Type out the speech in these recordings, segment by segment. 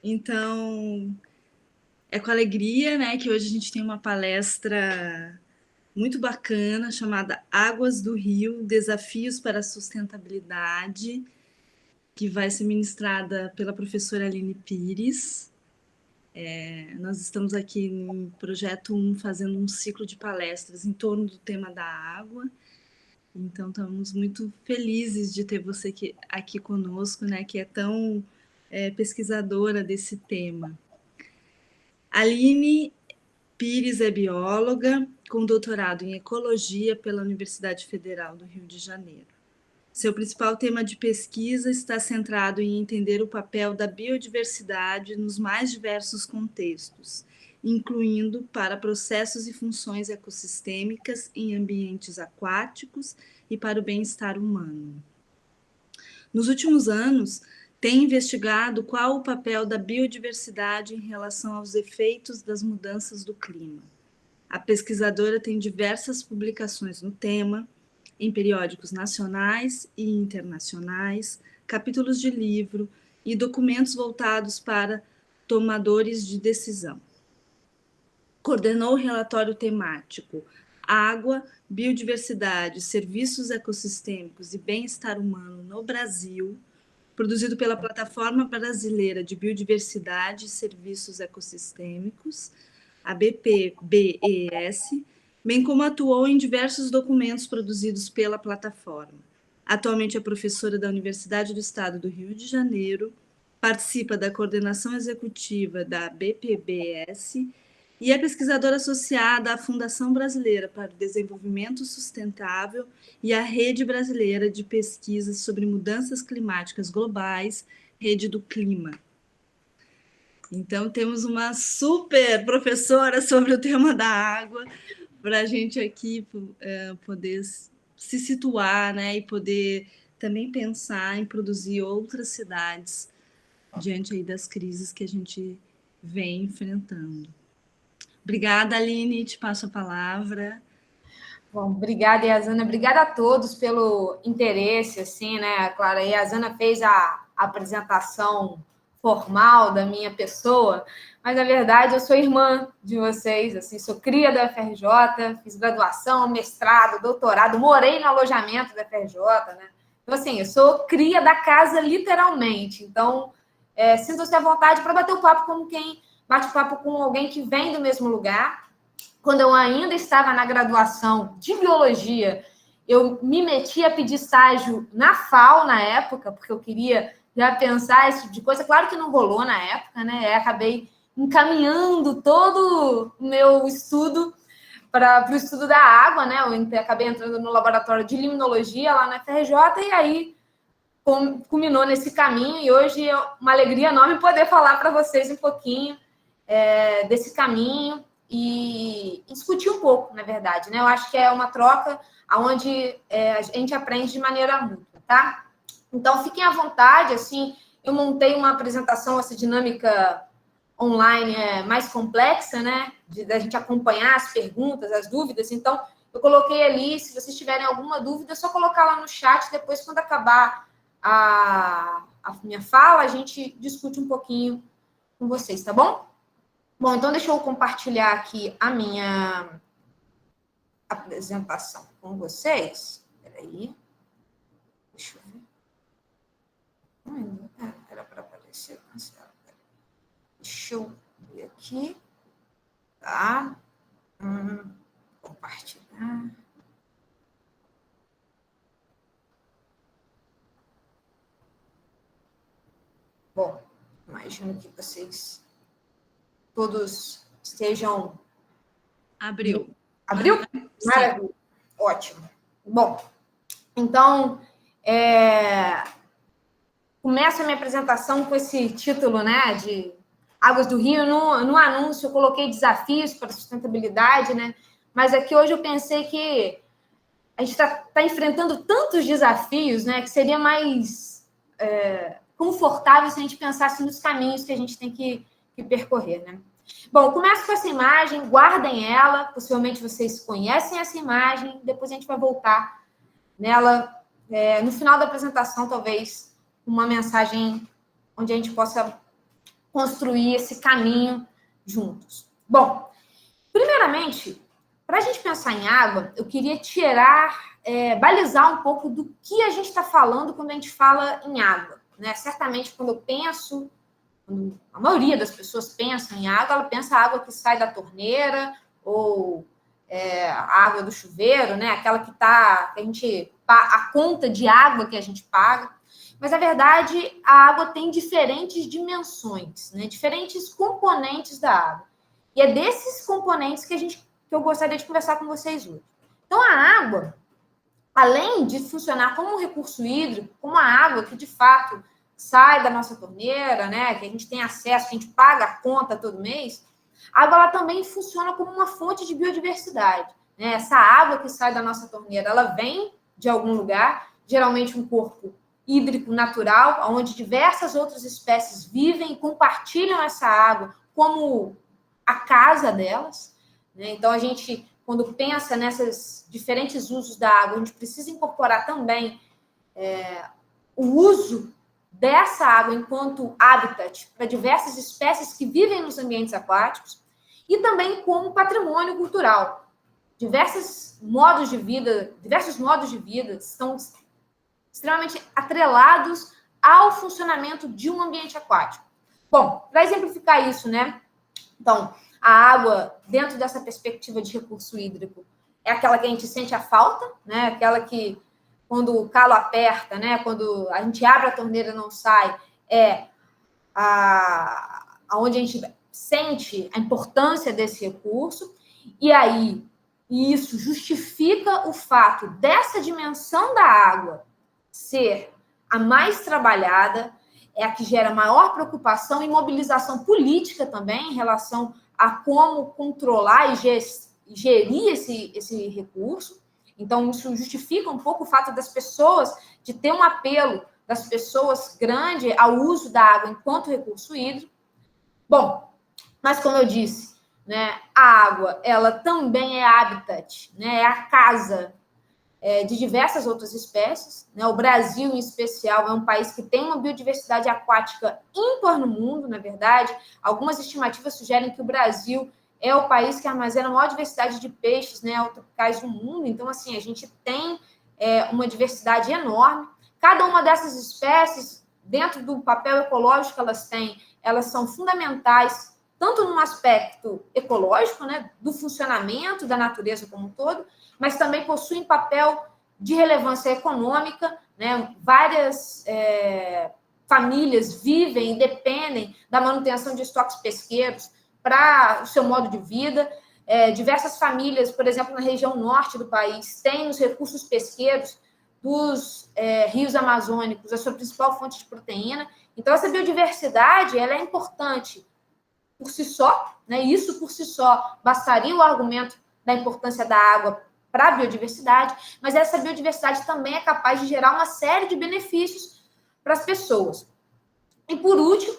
Então, é com alegria, né, que hoje a gente tem uma palestra muito bacana chamada Águas do Rio, Desafios para a Sustentabilidade, que vai ser ministrada pela professora Aline Pires. Nós estamos aqui no Projeto 1 fazendo um ciclo de palestras em torno do tema da água. Então, estamos muito felizes de ter você aqui conosco, né, que é tão pesquisadora desse tema. Aline Pires é bióloga com doutorado em ecologia pela Universidade Federal do Rio de Janeiro. Seu principal tema de pesquisa está centrado em entender o papel da biodiversidade nos mais diversos contextos, incluindo para processos e funções ecossistêmicas em ambientes aquáticos e para o bem-estar humano. Nos últimos anos, tem investigado qual o papel da biodiversidade em relação aos efeitos das mudanças do clima. A pesquisadora tem diversas publicações no tema, em periódicos nacionais e internacionais, capítulos de livro e documentos voltados para tomadores de decisão. Coordenou o relatório temático Água, Biodiversidade, Serviços Ecossistêmicos e Bem-Estar Humano no Brasil, produzido pela Plataforma Brasileira de Biodiversidade e Serviços Ecossistêmicos, a BPBES, bem como atuou em diversos documentos produzidos pela plataforma. Atualmente é professora da Universidade do Estado do Rio de Janeiro, participa da coordenação executiva da BPBES e é pesquisadora associada à Fundação Brasileira para o Desenvolvimento Sustentável e à Rede Brasileira de Pesquisas sobre Mudanças Climáticas Globais, Rede do Clima. Então, temos uma super professora sobre o tema da água para a gente aqui poder se situar, né, e poder também pensar em produzir outras cidades diante aí das crises que a gente vem enfrentando. Obrigada, Aline, te passo a palavra. Bom, obrigada, Yazana. Obrigada a todos pelo interesse, assim, né? Claro, a Yazana fez a apresentação formal da minha pessoa, mas, na verdade, eu sou irmã de vocês, assim, sou cria da FRJ, fiz graduação, mestrado, doutorado, morei no alojamento da FRJ, né? Então, assim, eu sou cria da casa, literalmente. Então, sinto-se à vontade para bater o papo como quem bate papo com alguém que vem do mesmo lugar. Quando eu ainda estava na graduação de biologia, eu me meti a pedir estágio na FAO na época, porque eu queria já pensar esse tipo de coisa. Claro que não rolou na época, né? Acabei encaminhando todo o meu estudo para o estudo da água, né? Eu acabei entrando no laboratório de limnologia lá na FRJ e aí culminou nesse caminho. E hoje é uma alegria enorme poder falar para vocês um pouquinho desse caminho e discutir um pouco, na verdade, né? Eu acho que é uma troca onde a gente aprende de maneira mútua, tá? Então, fiquem à vontade, assim, eu montei uma apresentação, essa dinâmica online mais complexa, né? Da gente acompanhar as perguntas, as dúvidas. Então, eu coloquei ali, se vocês tiverem alguma dúvida, é só colocar lá no chat, depois, quando acabar a minha fala, a gente discute um pouquinho com vocês, tá bom? Bom, então deixa eu compartilhar aqui a minha apresentação com vocês. Peraí. Deixa eu ver. Era para aparecer. Deixa eu ver aqui. Tá. Compartilhar. Bom, imagino que vocês todos estejam... Abriu. Abriu? Maravilha. Ótimo. Bom, então, começo a minha apresentação com esse título, né, de Águas do Rio. No anúncio eu coloquei desafios para a sustentabilidade, né, mas aqui hoje eu pensei que a gente está enfrentando tantos desafios, né, que seria mais confortável se a gente pensasse nos caminhos que a gente tem que percorrer, né. Bom, começo com essa imagem, guardem ela, possivelmente vocês conhecem essa imagem, depois a gente vai voltar nela no final da apresentação, talvez uma mensagem onde a gente possa construir esse caminho juntos. Bom, primeiramente, para a gente pensar em água, eu queria balizar um pouco do que a gente está falando quando a gente fala em água, né? Certamente, quando a maioria das pessoas pensa em água, ela pensa a água que sai da torneira ou a água do chuveiro, né? Aquela que a conta de água que a gente paga. Mas, na verdade, a água tem diferentes dimensões, né? Diferentes componentes da água. E é desses componentes que eu gostaria de conversar com vocês hoje. Então, a água, além de funcionar como um recurso hídrico, como a água que, de fato, sai da nossa torneira, né? Que a gente tem acesso, que a gente paga a conta todo mês, a água ela também funciona como uma fonte de biodiversidade, né? Essa água que sai da nossa torneira, ela vem de algum lugar, geralmente um corpo hídrico natural, onde diversas outras espécies vivem e compartilham essa água como a casa delas, né? Então, a gente, quando pensa nesses diferentes usos da água, a gente precisa incorporar também o uso dessa água enquanto habitat para diversas espécies que vivem nos ambientes aquáticos e também como patrimônio cultural. Diversos modos de vida estão extremamente atrelados ao funcionamento de um ambiente aquático. Bom, para exemplificar isso, né? Então, a água, dentro dessa perspectiva de recurso hídrico, é aquela que a gente sente a falta, né? Aquela que, quando o calo aperta, né? Quando a gente abre a torneira e não sai, onde a gente sente a importância desse recurso. E aí, isso justifica o fato dessa dimensão da água ser a mais trabalhada, é a que gera maior preocupação e mobilização política também em relação a como controlar e gerir esse recurso. Então, isso justifica um pouco o fato das pessoas, de ter um apelo das pessoas grande ao uso da água enquanto recurso hídrico. Bom, mas como eu disse, né, a água, ela também é habitat, né, é a casa de diversas outras espécies, né? O Brasil, em especial, é um país que tem uma biodiversidade aquática ímpar no mundo, na verdade. Algumas estimativas sugerem que o Brasil é o país que armazena a maior diversidade de peixes, né, tropicais do mundo. Então, assim, a gente tem uma diversidade enorme. Cada uma dessas espécies, dentro do papel ecológico que elas têm, elas são fundamentais, tanto no aspecto ecológico, né, do funcionamento da natureza como um todo, mas também possuem papel de relevância econômica, né? Várias famílias vivem e dependem da manutenção de estoques pesqueiros para o seu modo de vida. Diversas famílias, por exemplo, na região norte do país, têm os recursos pesqueiros dos rios amazônicos a sua principal fonte de proteína. Então, essa biodiversidade ela é importante por si só, né? Isso por si só bastaria o argumento da importância da água para a biodiversidade, mas essa biodiversidade também é capaz de gerar uma série de benefícios para as pessoas. E, por último,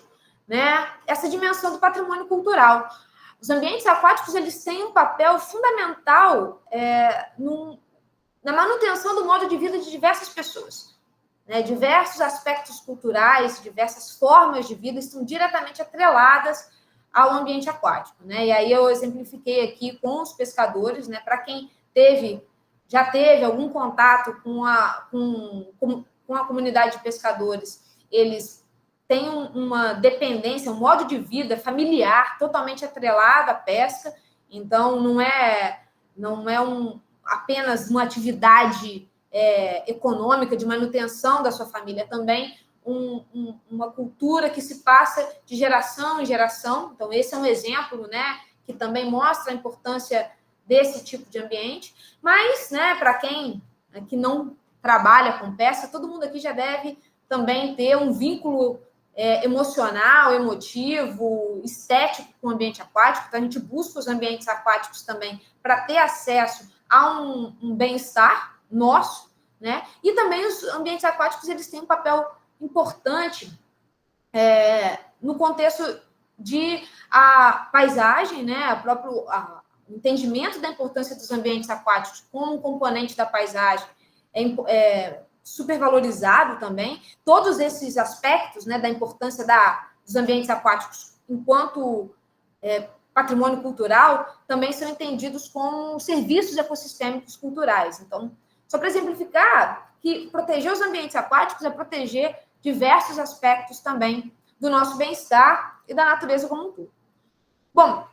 né, essa dimensão do patrimônio cultural. Os ambientes aquáticos eles têm um papel fundamental na manutenção do modo de vida de diversas pessoas. Né? Diversos aspectos culturais, diversas formas de vida estão diretamente atreladas ao ambiente aquático. Né? E aí eu exemplifiquei aqui com os pescadores, né, para quem já teve algum contato com a comunidade de pescadores, eles têm uma dependência, um modo de vida familiar totalmente atrelado à pesca, então não é apenas uma atividade econômica de manutenção da sua família, também uma cultura que se passa de geração em geração. Então, esse é um exemplo, né, que também mostra a importância desse tipo de ambiente, mas, né, para quem que não trabalha com pesca, todo mundo aqui já deve também ter um vínculo emocional, emotivo, estético com o ambiente aquático. Então, a gente busca os ambientes aquáticos também para ter acesso a um bem-estar nosso, né? E também os ambientes aquáticos eles têm um papel importante no contexto de a paisagem, né? O entendimento da importância dos ambientes aquáticos como um componente da paisagem é supervalorizado também. Todos esses aspectos, né, da importância da dos ambientes aquáticos enquanto patrimônio cultural também são entendidos como serviços ecossistêmicos culturais. Então, só para exemplificar, que proteger os ambientes aquáticos é proteger diversos aspectos também do nosso bem-estar e da natureza como um todo. Bom,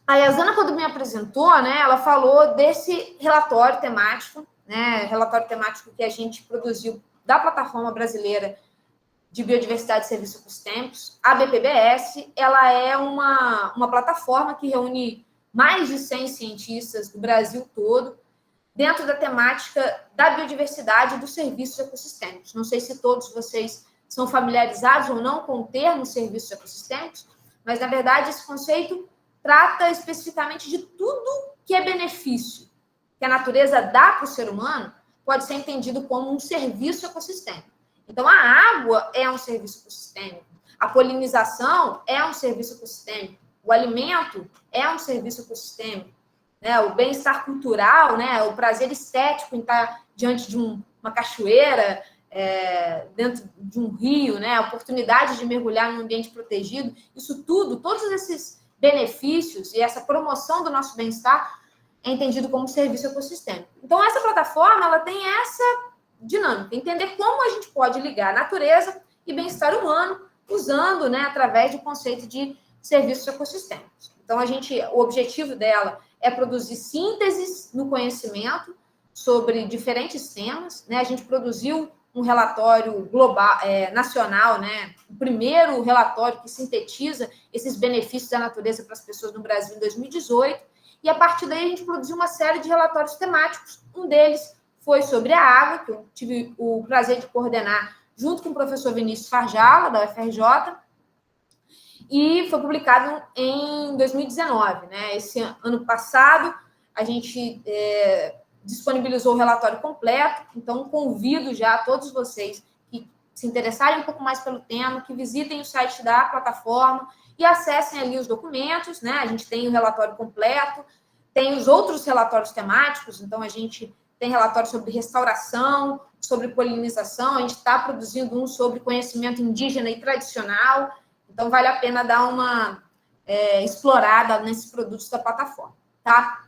a Yazana, quando me apresentou, né, ela falou desse relatório temático, né, relatório temático que a gente produziu da Plataforma Brasileira de Biodiversidade e Serviços Ecossistêmicos. A BPBS, ela é uma plataforma que reúne mais de 100 cientistas do Brasil todo, dentro da temática da biodiversidade e dos serviços ecossistêmicos. Não sei se todos vocês são familiarizados ou não com o termo serviços ecossistêmicos, mas, na verdade, esse conceito trata especificamente de tudo que é benefício que a natureza dá para o ser humano, pode ser entendido como um serviço ecossistêmico. Então, a água é um serviço ecossistêmico, a polinização é um serviço ecossistêmico, o alimento é um serviço ecossistêmico, né? O bem-estar cultural, né? O prazer estético em estar diante de uma cachoeira, dentro de um rio, né? A oportunidade de mergulhar num ambiente protegido, isso tudo, todos esses benefícios e essa promoção do nosso bem-estar é entendido como serviço ecossistêmico. Então, essa plataforma, ela tem essa dinâmica, entender como a gente pode ligar natureza e bem-estar humano, usando, né, através do conceito de serviços ecossistêmicos. Então, o objetivo dela é produzir sínteses no conhecimento sobre diferentes temas, né? A gente produziu um relatório global, nacional, né? O primeiro relatório que sintetiza esses benefícios da natureza para as pessoas no Brasil em 2018, e a partir daí a gente produziu uma série de relatórios temáticos. Um deles foi sobre a água, que eu tive o prazer de coordenar junto com o professor Vinícius Farjala, da UFRJ, e foi publicado em 2019, né? Esse ano passado, a gente disponibilizou o relatório completo, então convido já todos vocês que se interessarem um pouco mais pelo tema, que visitem o site da plataforma e acessem ali os documentos, né? A gente tem o relatório completo, tem os outros relatórios temáticos, então a gente tem relatório sobre restauração, sobre polinização, a gente está produzindo um sobre conhecimento indígena e tradicional, então vale a pena dar uma explorada nesses produtos da plataforma, tá?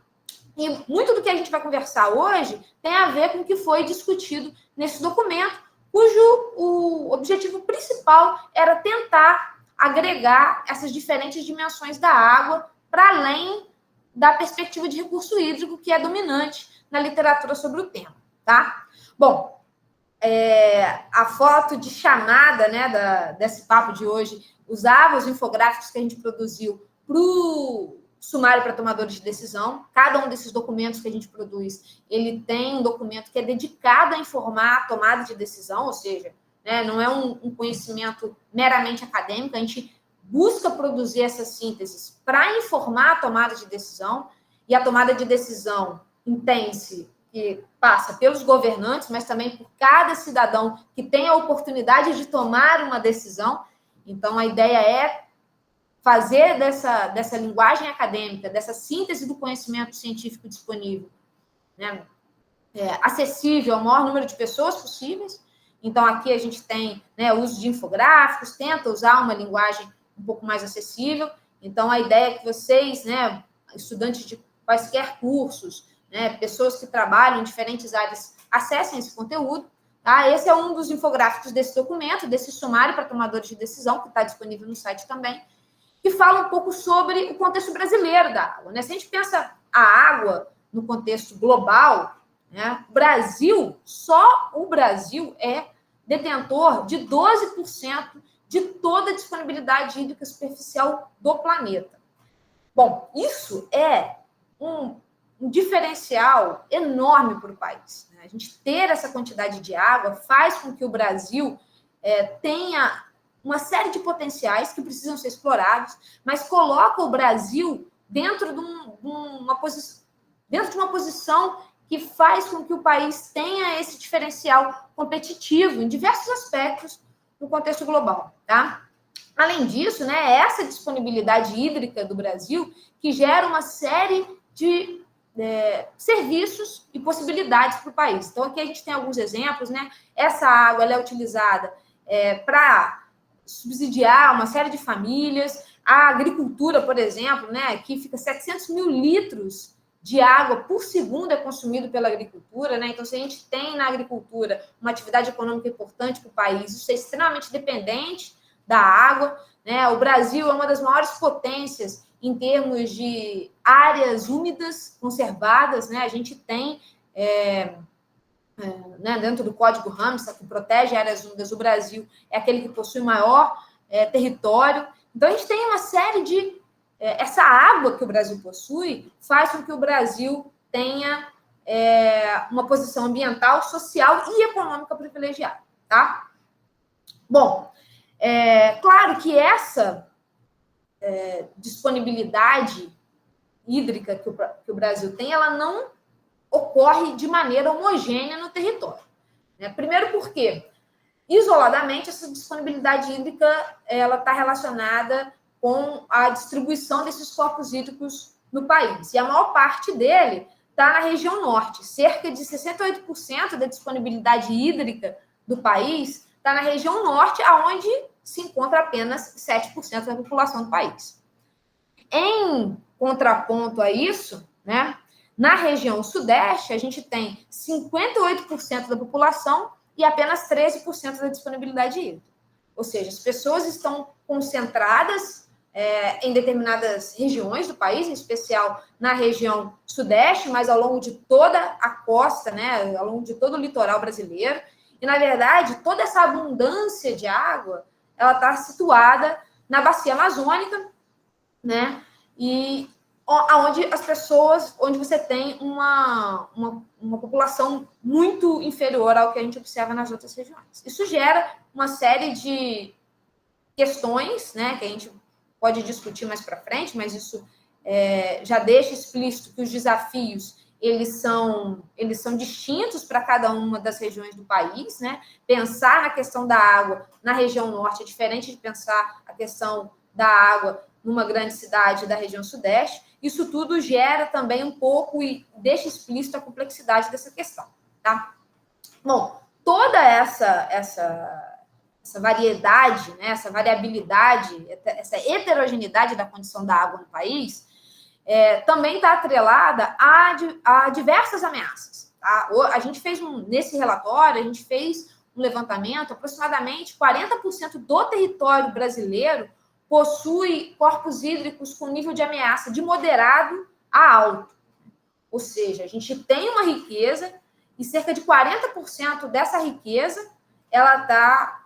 E muito do que a gente vai conversar hoje tem a ver com o que foi discutido nesse documento, cujo o objetivo principal era tentar agregar essas diferentes dimensões da água para além da perspectiva de recurso hídrico que é dominante na literatura sobre o tema, tá? Bom, a foto de chamada, né, desse papo de hoje usava os infográficos que a gente produziu para o sumário para tomadores de decisão. Cada um desses documentos que a gente produz, ele tem um documento que é dedicado a informar a tomada de decisão, ou seja, né, não é um conhecimento meramente acadêmico, a gente busca produzir essas sínteses para informar a tomada de decisão, e a tomada de decisão entende-se que passa pelos governantes, mas também por cada cidadão que tem a oportunidade de tomar uma decisão. Então, a ideia é fazer dessa linguagem acadêmica, dessa síntese do conhecimento científico disponível, né, acessível ao maior número de pessoas possíveis. Então, aqui a gente tem, né, o uso de infográficos, tenta usar uma linguagem um pouco mais acessível. Então, a ideia é que vocês, né, estudantes de quaisquer cursos, né, pessoas que trabalham em diferentes áreas, acessem esse conteúdo. Tá? Esse é um dos infográficos desse documento, desse sumário para tomadores de decisão, que está disponível no site também, que fala um pouco sobre o contexto brasileiro da água, né? Se a gente pensa a água no contexto global, né, só o Brasil é detentor de 12% de toda a disponibilidade hídrica superficial do planeta. Bom, isso é um diferencial enorme para o país, né? A gente ter essa quantidade de água faz com que o Brasil tenha uma série de potenciais que precisam ser explorados, mas coloca o Brasil dentro de uma posição que faz com que o país tenha esse diferencial competitivo em diversos aspectos no contexto global, tá? Além disso, né, essa disponibilidade hídrica do Brasil que gera uma série de serviços e possibilidades para o país. Então, aqui a gente tem alguns exemplos, né? Essa água ela é utilizada para subsidiar uma série de famílias. A agricultura, por exemplo, né, que fica 700 mil litros de água por segundo é consumido pela agricultura, né? Então, se a gente tem na agricultura uma atividade econômica importante para o país, isso é extremamente dependente da água, né? O Brasil é uma das maiores potências em termos de áreas úmidas conservadas, né? A gente tem, né, dentro do Código Ramsar, que protege áreas úmidas, o Brasil é aquele que possui maior território. Então, a gente tem uma série de... essa água que o Brasil possui faz com que o Brasil tenha uma posição ambiental, social e econômica privilegiada, tá? Bom, claro que essa disponibilidade hídrica que o Brasil tem, ela não ocorre de maneira homogênea no território, né? Primeiro porque, isoladamente, essa disponibilidade hídrica ela está relacionada com a distribuição desses corpos hídricos no país. E a maior parte dele está na região norte. Cerca de 68% da disponibilidade hídrica do país está na região norte, onde se encontra apenas 7% da população do país. Em contraponto a isso, né, na região sudeste, a gente tem 58% da população e apenas 13% da disponibilidade hídrica. Ou seja, as pessoas estão concentradas em determinadas regiões do país, em especial na região sudeste, mas ao longo de toda a costa, né, ao longo de todo o litoral brasileiro. E, na verdade, toda essa abundância de água, ela está situada na bacia amazônica, né, e onde as pessoas, onde você tem uma população muito inferior ao que a gente observa nas outras regiões. Isso gera uma série de questões, né, que a gente pode discutir mais para frente, mas isso já deixa explícito que os desafios eles são distintos para cada uma das regiões do país, né? Pensar na questão da água na região norte é diferente de pensar a questão da água numa grande cidade da região sudeste. Isso tudo gera também um pouco e deixa explícito a complexidade dessa questão, tá? Bom, toda essa variedade, né, essa variabilidade, essa heterogeneidade da condição da água no país também está atrelada a diversas ameaças. Tá? A gente fez nesse relatório, a gente fez um levantamento, aproximadamente 40% do território brasileiro possui corpos hídricos com nível de ameaça de moderado a alto. Ou seja, a gente tem uma riqueza e cerca de 40% dessa riqueza ela está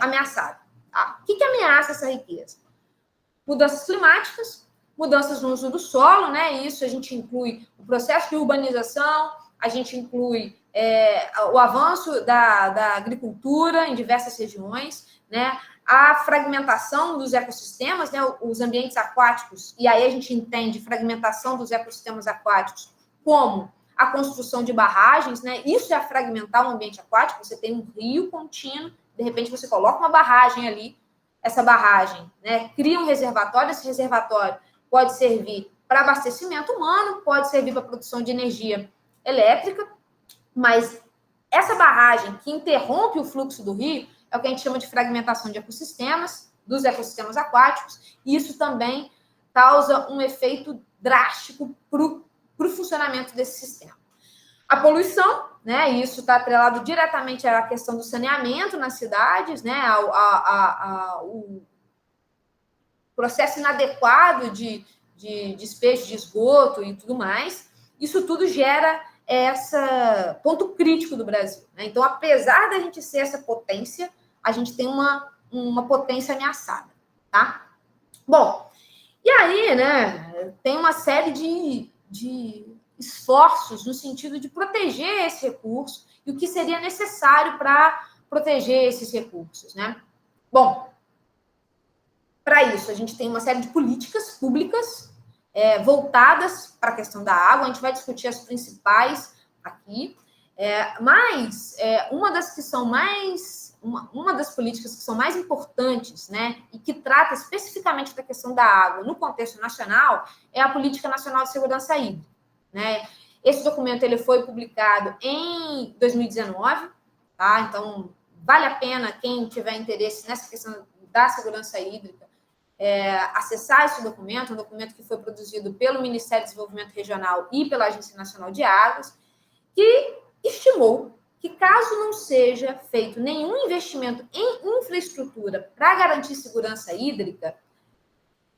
ameaçada. Tá? O que ameaça essa riqueza? Mudanças climáticas, mudanças no uso do solo, né? Isso a gente inclui o processo de urbanização, a gente inclui o avanço da agricultura em diversas regiões, né? A fragmentação dos ecossistemas, né? Os ambientes aquáticos, e aí a gente entende fragmentação dos ecossistemas aquáticos como a construção de barragens, né? Isso é fragmentar o ambiente aquático. Você tem um rio contínuo, de repente você coloca uma barragem ali, essa barragem, né, cria um reservatório, esse reservatório pode servir para abastecimento humano, pode servir para produção de energia elétrica, mas essa barragem que interrompe o fluxo do rio é o que a gente chama de fragmentação de ecossistemas, dos ecossistemas aquáticos, e isso também causa um efeito drástico para o funcionamento desse sistema. A poluição, né? Isso está atrelado diretamente à questão do saneamento nas cidades, né? O processo inadequado de despejo de esgoto e tudo mais. Isso tudo gera esse ponto crítico do Brasil, né? Então, apesar da gente ser essa potência, a gente tem uma potência ameaçada, tá? Bom, e aí, né? Tem uma série de esforços no sentido de proteger esse recurso e o que seria necessário para proteger esses recursos, né? Bom, para isso, a gente tem uma série de políticas públicas voltadas para a questão da água. A gente vai discutir as principais aqui, mas uma das políticas que são mais importantes, né, e que trata especificamente da questão da água no contexto nacional é a Política Nacional de Segurança Hídrica. Né? Esse documento ele foi publicado em 2019, tá? Então vale a pena quem tiver interesse nessa questão da segurança hídrica, acessar esse documento, um documento que foi produzido pelo Ministério do Desenvolvimento Regional e pela Agência Nacional de Águas, que estimou que, caso não seja feito nenhum investimento em infraestrutura para garantir segurança hídrica,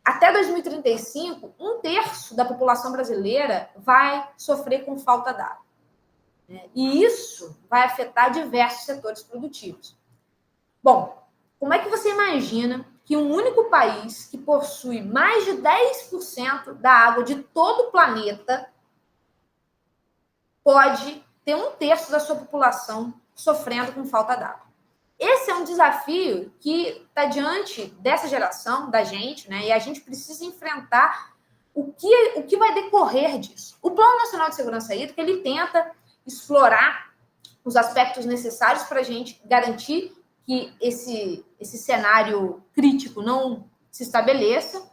até 2035, 1/3 da população brasileira vai sofrer com falta d'água. E isso vai afetar diversos setores produtivos. Bom, como é que você imagina que um único país que possui mais de 10% da água de todo o planeta pode ter 1/3 da sua população sofrendo com falta d'água? Esse é um desafio que está diante dessa geração, da gente, né? E a gente precisa enfrentar o que vai decorrer disso. O Plano Nacional de Segurança Hídrica, ele tenta explorar os aspectos necessários para a gente garantir que esse cenário crítico não se estabeleça,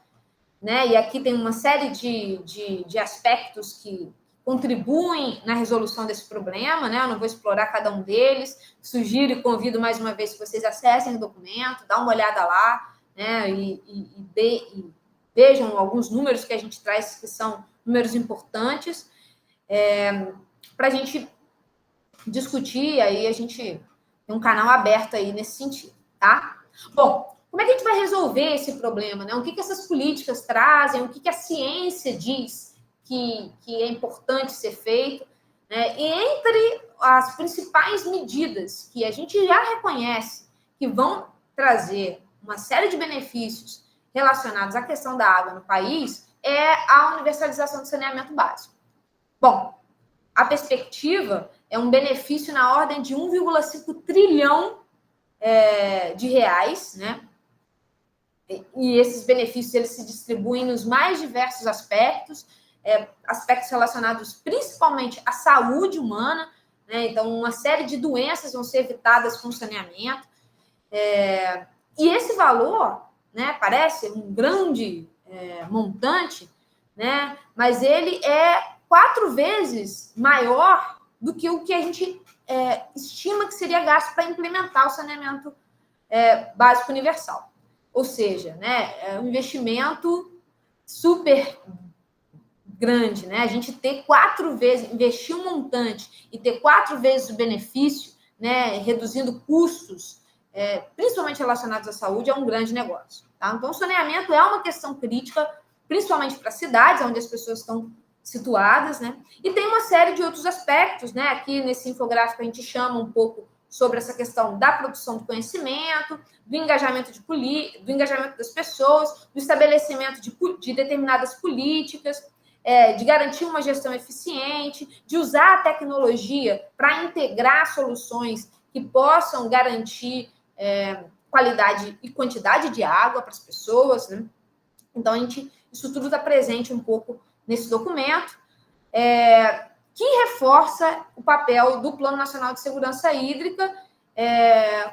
né? E aqui tem uma série de aspectos que contribuem na resolução desse problema, né? Eu não vou explorar cada um deles. Sugiro e convido mais uma vez que vocês acessem o documento, dá uma olhada lá, né? E vejam alguns números que a gente traz, que são números importantes, para a gente discutir. Aí a gente tem um canal aberto aí nesse sentido, tá? Bom, como é que a gente vai resolver esse problema, né? O que essas políticas trazem, o que a ciência diz que é importante ser feito, né? E entre as principais medidas que a gente já reconhece que vão trazer uma série de benefícios relacionados à questão da água no país é a universalização do saneamento básico. Bom, a perspectiva é um benefício na ordem de 1,5 trilhão de reais, né? E esses benefícios eles se distribuem nos mais diversos aspectos, aspectos relacionados principalmente à saúde humana, né? Então, uma série de doenças vão ser evitadas com saneamento. E esse valor, né, parece um grande montante, né? Mas ele é 4 vezes maior do que o que a gente estima que seria gasto para implementar o saneamento básico universal. Ou seja, né, é um investimento super grande, né? A gente ter 4 vezes, investir um montante e ter 4 vezes o benefício, né, reduzindo custos, principalmente relacionados à saúde, é um grande negócio. Tá? Então, o saneamento é uma questão crítica, principalmente para cidades, onde as pessoas estão situadas, né? E tem uma série de outros aspectos, né? Aqui nesse infográfico a gente chama um pouco sobre essa questão da produção de conhecimento, do engajamento do engajamento das pessoas, do estabelecimento de determinadas políticas, de garantir uma gestão eficiente, de usar a tecnologia para integrar soluções que possam garantir qualidade e quantidade de água para as pessoas, né? Então, isso tudo está presente um pouco nesse documento, que reforça o papel do Plano Nacional de Segurança Hídrica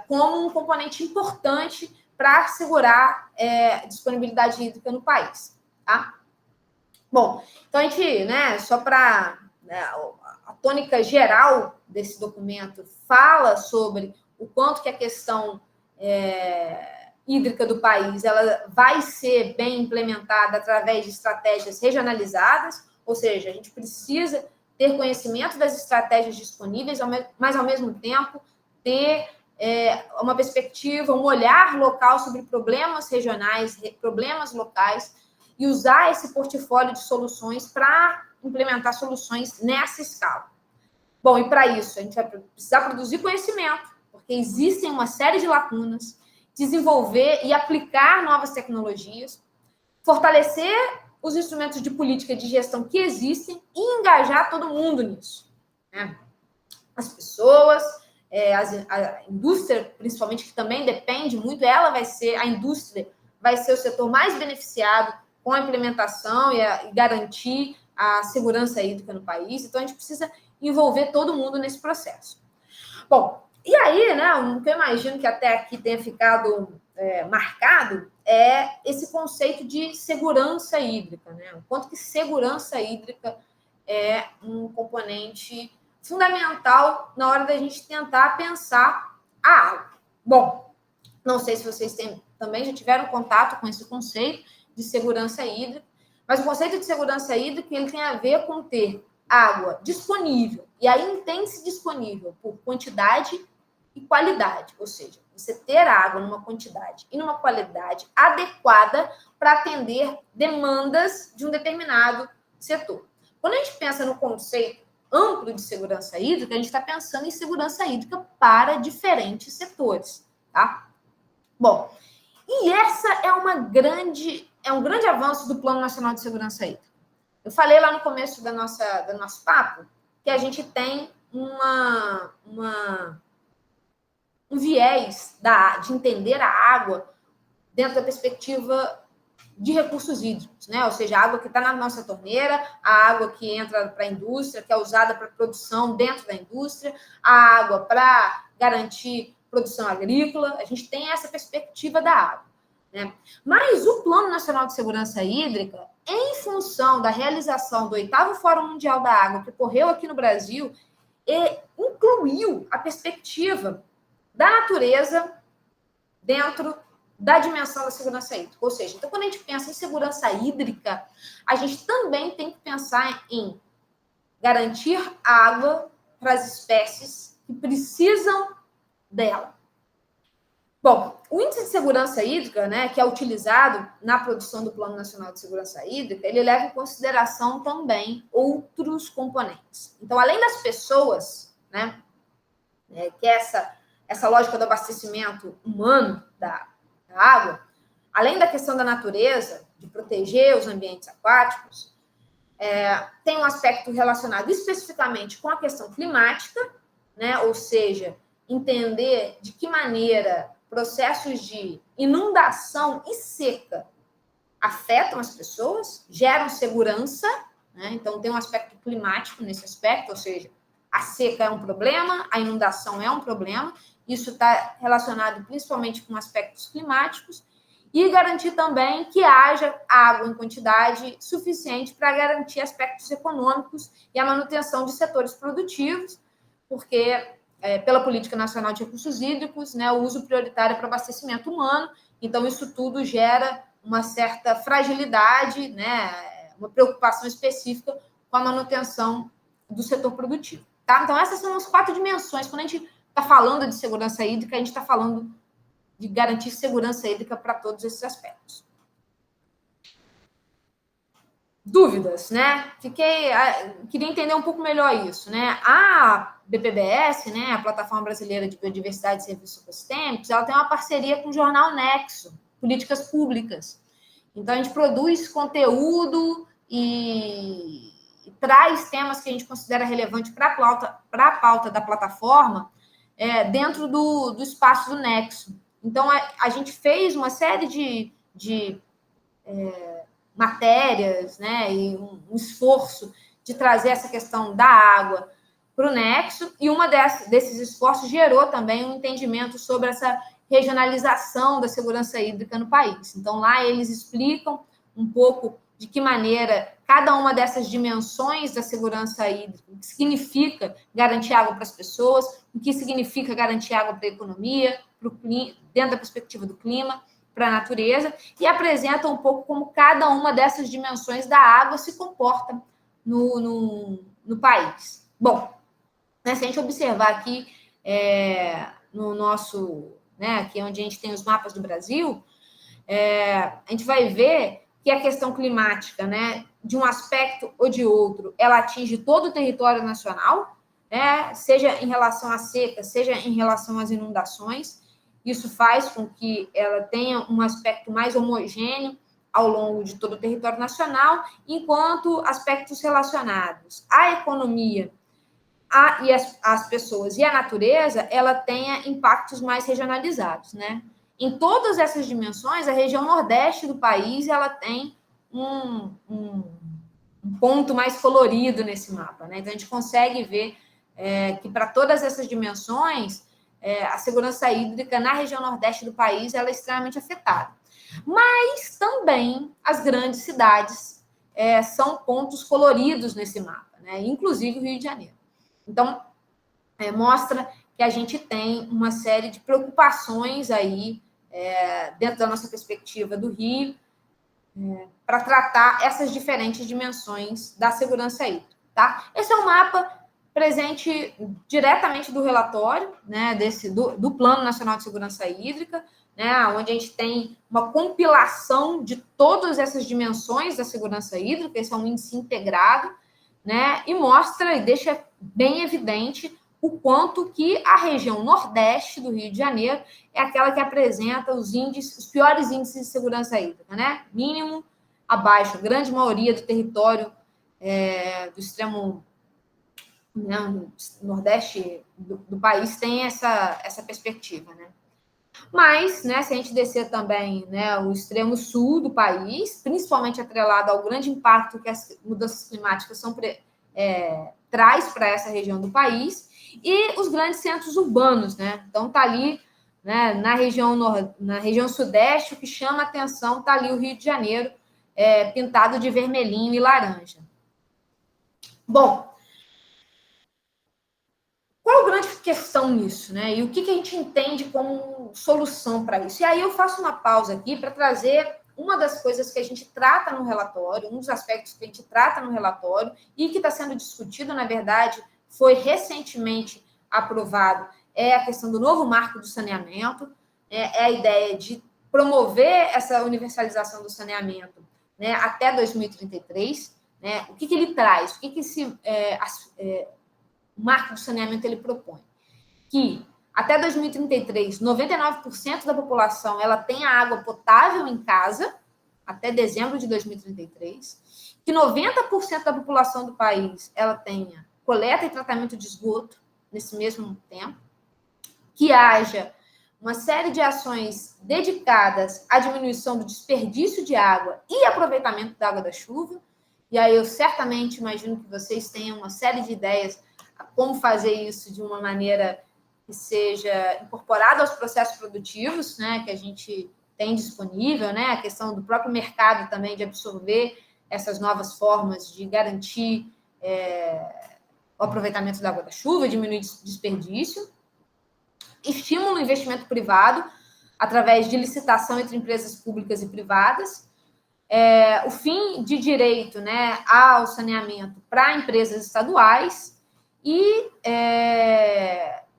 como um componente importante para assegurar a disponibilidade hídrica no país. Tá? Bom, então a gente, né, só para a tônica geral desse documento fala sobre o quanto que a questão hídrica do país ela vai ser bem implementada através de estratégias regionalizadas, ou seja, a gente precisa ter conhecimento das estratégias disponíveis, mas ao mesmo tempo ter uma perspectiva, um olhar local sobre problemas regionais, problemas locais, e usar esse portfólio de soluções para implementar soluções nessa escala. Bom, e para isso, a gente vai precisar produzir conhecimento, porque existem uma série de lacunas, desenvolver e aplicar novas tecnologias, fortalecer os instrumentos de política de gestão que existem e engajar todo mundo nisso. Né? As pessoas, a indústria, principalmente, que também depende muito, a indústria vai ser o setor mais beneficiado com a implementação e garantir a segurança hídrica no país. Então, a gente precisa envolver todo mundo nesse processo. Bom, e aí, né, o que eu imagino que até aqui tenha ficado marcado é esse conceito de segurança hídrica, né? O quanto que segurança hídrica é um componente fundamental na hora da gente tentar pensar a água. Bom, não sei se vocês têm também já tiveram contato com esse conceito de segurança hídrica, mas o conceito de segurança hídrica ele tem a ver com ter água disponível, e aí entende-se disponível por quantidade e qualidade, ou seja, você ter água numa quantidade e numa qualidade adequada para atender demandas de um determinado setor. Quando a gente pensa no conceito amplo de segurança hídrica, a gente está pensando em segurança hídrica para diferentes setores, tá? Bom, e essa é um grande avanço do Plano Nacional de Segurança Hídrica. Eu falei lá no começo do nosso papo que a gente tem um viés de entender a água dentro da perspectiva de recursos hídricos, né? Ou seja, a água que está na nossa torneira, a água que entra para a indústria, que é usada para produção dentro da indústria, a água para garantir produção agrícola. A gente tem essa perspectiva da água, né? Mas o Plano Nacional de Segurança Hídrica, em função da realização do 8º Fórum Mundial da Água, que ocorreu aqui no Brasil, incluiu a perspectiva da natureza dentro da dimensão da segurança hídrica. Ou seja, então, quando a gente pensa em segurança hídrica, a gente também tem que pensar em garantir água para as espécies que precisam dela. Bom, o índice de segurança hídrica, né, que é utilizado na produção do Plano Nacional de Segurança Hídrica, ele leva em consideração também outros componentes. Então, além das pessoas, né, que é essa lógica do abastecimento humano da água, além da questão da natureza, de proteger os ambientes aquáticos, tem um aspecto relacionado especificamente com a questão climática, né? Ou seja, entender de que maneira processos de inundação e seca afetam as pessoas, geram segurança, né? Então tem um aspecto climático nesse aspecto, ou seja, a seca é um problema, a inundação é um problema, isso está relacionado principalmente com aspectos climáticos, e garantir também que haja água em quantidade suficiente para garantir aspectos econômicos e a manutenção de setores produtivos, porque, pela Política Nacional de Recursos Hídricos, né, o uso prioritário para abastecimento humano, então isso tudo gera uma certa fragilidade, né, uma preocupação específica com a manutenção do setor produtivo. Tá? Então, essas são as 4 dimensões. Quando a gente está falando de segurança hídrica, a gente está falando de garantir segurança hídrica para todos esses aspectos. Dúvidas, né? Queria entender um pouco melhor isso, né? A BPBS, né, a Plataforma Brasileira de Biodiversidade e Serviços Ecossistêmicos, ela tem uma parceria com o jornal Nexo, Políticas Públicas. Então, a gente produz conteúdo e traz temas que a gente considera relevante para a pauta da plataforma dentro do espaço do Nexo. Então, a gente fez uma série de matérias, né, e um esforço de trazer essa questão da água para o Nexo, e uma desses esforços gerou também um entendimento sobre essa regionalização da segurança hídrica no país. Então, lá eles explicam um pouco de que maneira cada uma dessas dimensões da segurança hídrica, o que significa garantir água para as pessoas, o que significa garantir água para a economia, dentro da perspectiva do clima, para a natureza, e apresenta um pouco como cada uma dessas dimensões da água se comporta no país. Bom, né, se a gente observar aqui no nosso, né, aqui onde a gente tem os mapas do Brasil, a gente vai ver que a questão climática, né, de um aspecto ou de outro, ela atinge todo o território nacional, né, seja em relação à seca, seja em relação às inundações. Isso faz com que ela tenha um aspecto mais homogêneo ao longo de todo o território nacional, enquanto aspectos relacionados à economia e as pessoas e a natureza, ela tenha impactos mais regionalizados, né? Em todas essas dimensões, a região nordeste do país, ela tem um ponto mais colorido nesse mapa, né? Então, a gente consegue ver que para todas essas dimensões, a segurança hídrica na região nordeste do país ela é extremamente afetada. Mas também as grandes cidades são pontos coloridos nesse mapa, né? Inclusive o Rio de Janeiro. Então, mostra que a gente tem uma série de preocupações aí dentro da nossa perspectiva do Rio, para tratar essas diferentes dimensões da segurança hídrica. Tá? Esse é um mapa presente diretamente do relatório, né, do Plano Nacional de Segurança Hídrica, né, onde a gente tem uma compilação de todas essas dimensões da segurança hídrica. Esse é um índice integrado, né, e mostra e deixa bem evidente o quanto que a região nordeste do Rio de Janeiro é aquela que apresenta os piores índices de segurança hídrica, né? Mínimo, abaixo, a grande maioria do território do extremo, né, nordeste do país tem essa perspectiva, né? Mas, né, se a gente descer também, né, o extremo sul do país, principalmente atrelado ao grande impacto que as mudanças climáticas traz para essa região do país, e os grandes centros urbanos, né? Então está ali, né, na região sudeste, o que chama atenção está ali o Rio de Janeiro, pintado de vermelhinho e laranja. Bom, qual a grande questão nisso, né? E o que a gente entende como solução para isso? E aí eu faço uma pausa aqui para trazer uma das coisas que a gente trata no relatório, um dos aspectos que a gente trata no relatório e que está sendo discutido, na verdade, foi recentemente aprovado, é a questão do novo marco do saneamento, é a ideia de promover essa universalização do saneamento, né, até 2033, né? O que ele traz? O que o marco do saneamento ele propõe? Que até 2033, 99% da população ela tenha água potável em casa, até dezembro de 2033, que 90% da população do país ela tenha coleta e tratamento de esgoto nesse mesmo tempo, que haja uma série de ações dedicadas à diminuição do desperdício de água e aproveitamento da água da chuva. E aí eu certamente imagino que vocês tenham uma série de ideias a como fazer isso de uma maneira que seja incorporada aos processos produtivos, né, que a gente tem disponível, né, a questão do próprio mercado também de absorver essas novas formas de garantir o aproveitamento da água da chuva, diminuir desperdício, estímulo ao investimento privado através de licitação entre empresas públicas e privadas, o fim de direito, né, ao saneamento para empresas estaduais e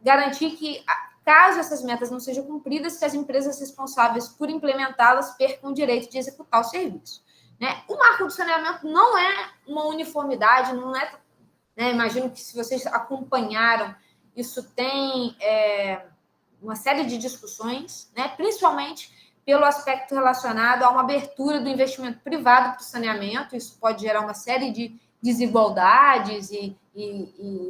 garantir que, caso essas metas não sejam cumpridas, que as empresas responsáveis por implementá-las percam o direito de executar o serviço. Né? O marco do saneamento não é uma uniformidade, não é, né, imagino que se vocês acompanharam, isso tem uma série de discussões, né, principalmente pelo aspecto relacionado a uma abertura do investimento privado para o saneamento. Isso pode gerar uma série de desigualdades e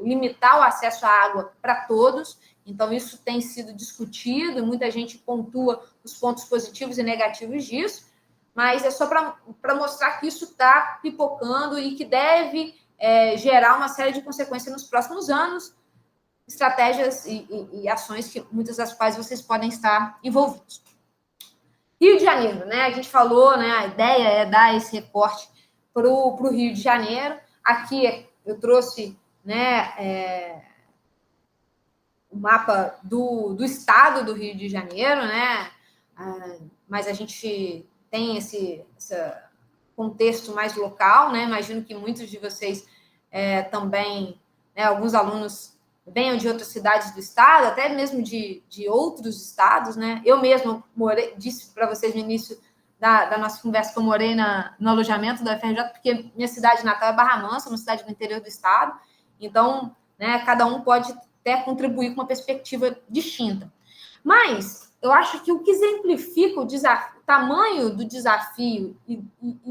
limitar o acesso à água para todos. Então, isso tem sido discutido, muita gente pontua os pontos positivos e negativos disso, mas é só para mostrar que isso está pipocando e que deve gerar uma série de consequências nos próximos anos, estratégias e ações que muitas das quais vocês podem estar envolvidos. Rio de Janeiro, né? A gente falou, né? A ideia é dar esse recorte para o Rio de Janeiro. Aqui eu trouxe, né, o mapa do estado do Rio de Janeiro, né? Mas a gente tem esse contexto mais local, né? Imagino que muitos de vocês também, né, alguns alunos venham de outras cidades do estado, até mesmo de outros estados, né? Eu mesma disse para vocês no início da nossa conversa que eu morei no alojamento da FRJ, porque minha cidade natal é Barra Mansa, uma cidade do interior do estado. Então, né, cada um pode até contribuir com uma perspectiva distinta. Mas eu acho que o que exemplifica o tamanho do desafio e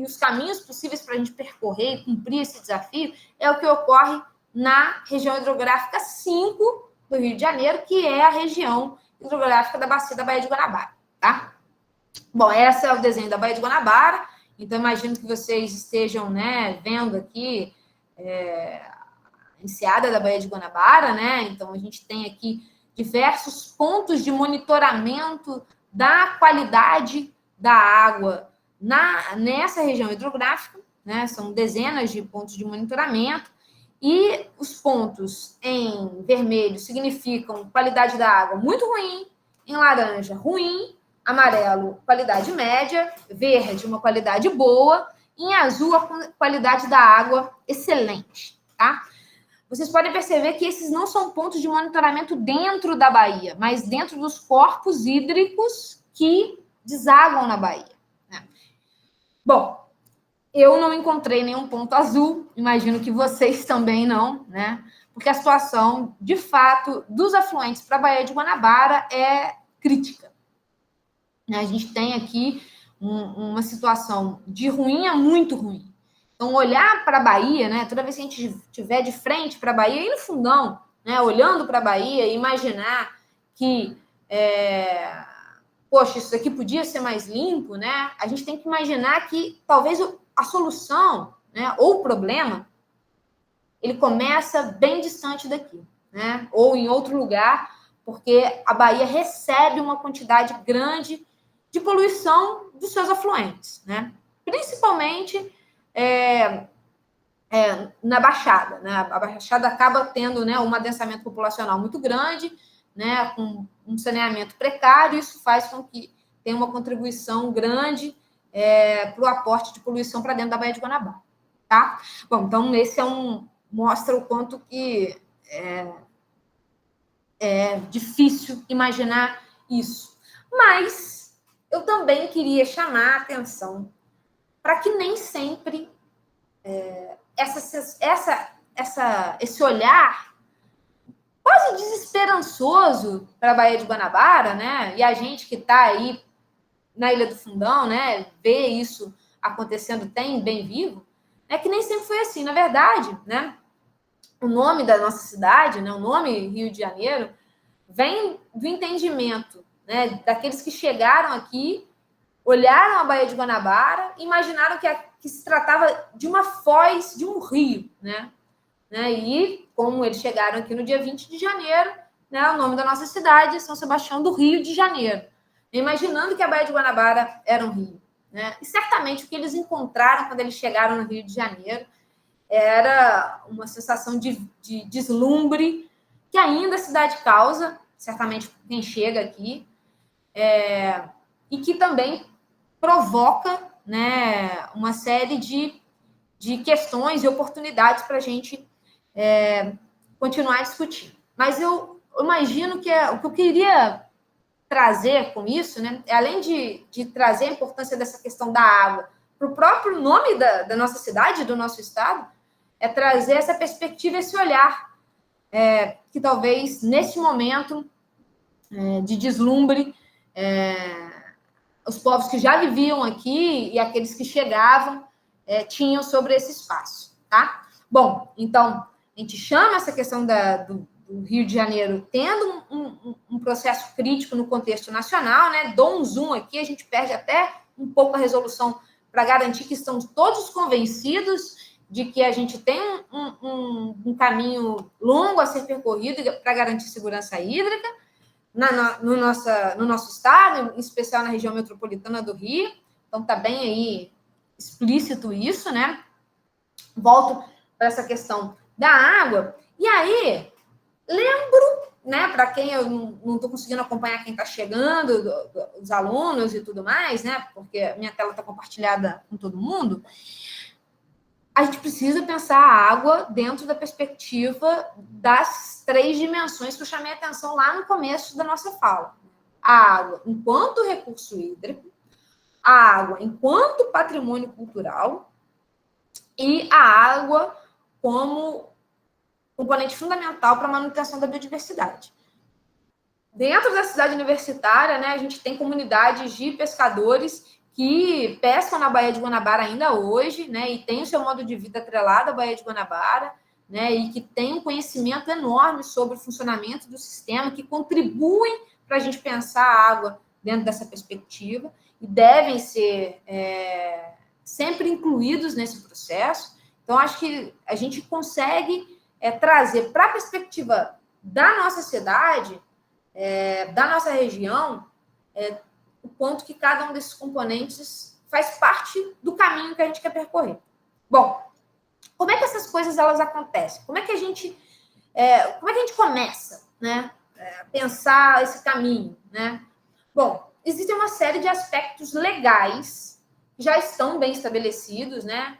os caminhos possíveis para a gente percorrer e cumprir esse desafio é o que ocorre na região hidrográfica 5 do Rio de Janeiro, que é a região hidrográfica da Bacia da Baía de Guanabara, tá? Bom, esse é o desenho da Baía de Guanabara, então imagino que vocês estejam, né, vendo aqui a enseada da Baía de Guanabara, né? Então a gente tem aqui diversos pontos de monitoramento da qualidade da água nessa região hidrográfica, né? São dezenas de pontos de monitoramento. E os pontos em vermelho significam qualidade da água muito ruim, em laranja ruim, amarelo, qualidade média, verde, uma qualidade boa, e em azul, a qualidade da água excelente, tá? Vocês podem perceber que esses não são pontos de monitoramento dentro da Bahia, mas dentro dos corpos hídricos que desaguam na Bahia, né? Bom, eu não encontrei nenhum ponto azul, imagino que vocês também não, né? Porque a situação, de fato, dos afluentes para a Baía de Guanabara é crítica. A gente tem aqui uma situação de ruim a muito ruim. Então, olhar para a Bahia, né? Toda vez que a gente estiver de frente para a Bahia, e no fundão, né? Olhando para a Bahia, imaginar que, poxa, isso aqui podia ser mais limpo, né? A gente tem que imaginar que talvez a solução, né? Ou o problema, ele começa bem distante daqui, né? Ou em outro lugar, porque a Bahia recebe uma quantidade grande de poluição dos seus afluentes, né? Principalmente na Baixada, né? A Baixada acaba tendo, né, um adensamento populacional muito grande, né, com um saneamento precário, isso faz com que tenha uma contribuição grande para o aporte de poluição para dentro da Baía de Guanabara, tá? Bom, então esse mostra o quanto que é difícil imaginar isso. Mas eu também queria chamar a atenção para que nem sempre esse olhar quase desesperançoso para a Baía de Guanabara, né? E a gente que está aí na Ilha do Fundão, né, vê isso acontecendo bem vivo, é que nem sempre foi assim. Na verdade, né, o nome da nossa cidade, né, o nome Rio de Janeiro, vem do entendimento, né, daqueles que chegaram aqui, olharam a Baía de Guanabara e imaginaram que se tratava de uma foz de um rio, né? E como eles chegaram aqui no dia 20 de janeiro, né, o nome da nossa cidade é São Sebastião do Rio de Janeiro, imaginando que a Baía de Guanabara era um rio, né? E certamente o que eles encontraram quando eles chegaram no Rio de Janeiro era uma sensação de deslumbre que ainda a cidade causa, certamente quem chega aqui, e que também provoca, né, uma série de questões e oportunidades para a gente continuar discutindo. Mas eu imagino que o que eu queria trazer com isso, né, além de trazer a importância dessa questão da água para o próprio nome da nossa cidade, do nosso estado, é trazer essa perspectiva, esse olhar, que talvez nesse momento de deslumbre, os povos que já viviam aqui e aqueles que chegavam tinham sobre esse espaço, tá? Bom, então, a gente chama essa questão do Rio de Janeiro tendo um processo crítico no contexto nacional, né? Dou um zoom aqui, a gente perde até um pouco a resolução para garantir que estamos todos convencidos de que a gente tem um caminho longo a ser percorrido para garantir segurança hídrica no nosso estado, em especial na região metropolitana do Rio. Então, está bem aí explícito isso, né? Volto para essa questão da água. E aí, lembro, né, para quem eu não estou conseguindo acompanhar quem está chegando, os alunos e tudo mais, né, porque a minha tela está compartilhada com todo mundo, a gente precisa pensar a água dentro da perspectiva das 3 dimensões que eu chamei a atenção lá no começo da nossa fala. A água enquanto recurso hídrico, a água enquanto patrimônio cultural e a água como componente fundamental para a manutenção da biodiversidade. Dentro da cidade universitária, né, a gente tem comunidades de pescadores que pescam na Baía de Guanabara ainda hoje, né, e tem o seu modo de vida atrelado à Baía de Guanabara, né, e que tem um conhecimento enorme sobre o funcionamento do sistema, que contribuem para a gente pensar a água dentro dessa perspectiva e devem ser sempre incluídos nesse processo. Então, acho que a gente consegue trazer para a perspectiva da nossa cidade, da nossa região, o quanto que cada um desses componentes faz parte do caminho que a gente quer percorrer. Bom, como é que essas coisas elas acontecem? Como é que a gente começa, né, a pensar esse caminho, né? Bom, existem uma série de aspectos legais que já estão bem estabelecidos, né?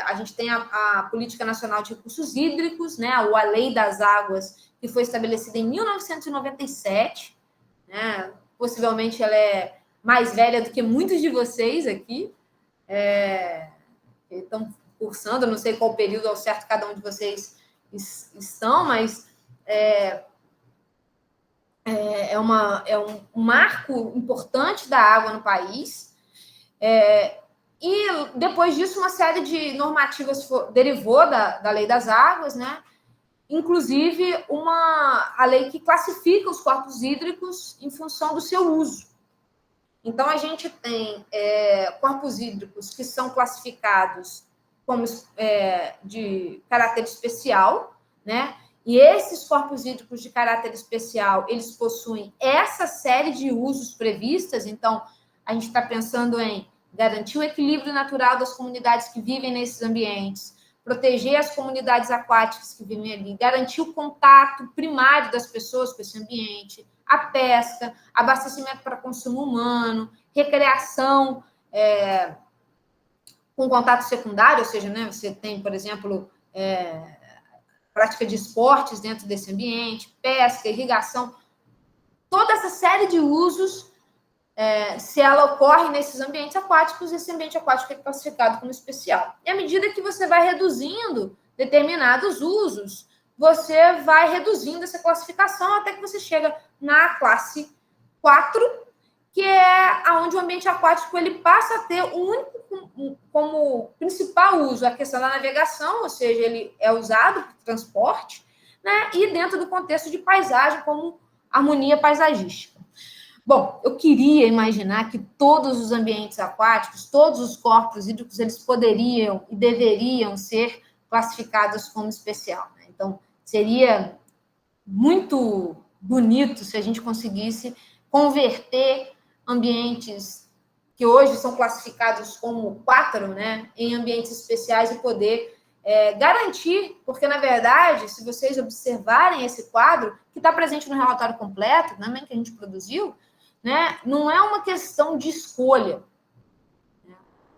A gente tem a Política Nacional de Recursos Hídricos, né? Ou a Lei das Águas, que foi estabelecida em 1997, né? Possivelmente ela é mais velha do que muitos de vocês aqui, estão cursando, não sei qual período ao certo cada um de vocês estão, mas é um marco importante da água no país. E depois disso, uma série de normativas derivou da Lei das Águas, né? Inclusive a lei que classifica os corpos hídricos em função do seu uso. Então, a gente tem corpos hídricos que são classificados como de caráter especial, né? E esses corpos hídricos de caráter especial, eles possuem essa série de usos previstas. Então, a gente está pensando em garantir o equilíbrio natural das comunidades que vivem nesses ambientes, proteger as comunidades aquáticas que vivem ali, garantir o contato primário das pessoas com esse ambiente, a pesca, abastecimento para consumo humano, recreação com contato secundário, ou seja, né, você tem, por exemplo, prática de esportes dentro desse ambiente, pesca, irrigação, toda essa série de usos, se ela ocorre nesses ambientes aquáticos, esse ambiente aquático é classificado como especial. E à medida que você vai reduzindo determinados usos, você vai reduzindo essa classificação até que você chega na classe 4, que é onde o ambiente aquático ele passa a ter como principal uso a questão da navegação, ou seja, ele é usado para transporte, né? E dentro do contexto de paisagem, como harmonia paisagística. Bom, eu queria imaginar que todos os ambientes aquáticos, todos os corpos hídricos, eles poderiam e deveriam ser classificados como especial, né? Então, seria muito bonito se a gente conseguisse converter ambientes que hoje são classificados como 4, né, em ambientes especiais e poder garantir, porque, na verdade, se vocês observarem esse quadro, que está presente no relatório completo, também que a gente produziu, né, não é uma questão de escolha.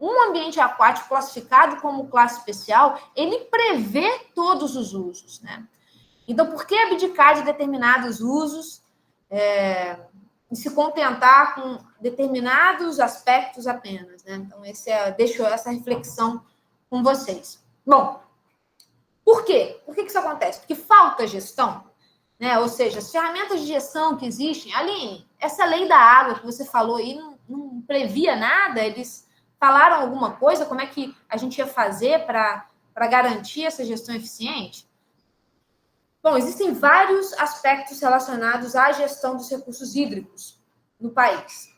Um ambiente aquático classificado como classe especial, ele prevê todos os usos, né? Então, por que abdicar de determinados usos e se contentar com determinados aspectos apenas, né? Então, deixo essa reflexão com vocês. Bom, por quê? Por que isso acontece? Porque falta gestão, né? Ou seja, as ferramentas de gestão que existem, Aline, essa lei da água que você falou aí não previa nada, eles falaram alguma coisa, como é que a gente ia fazer para garantir essa gestão eficiente? Bom, existem vários aspectos relacionados à gestão dos recursos hídricos no país.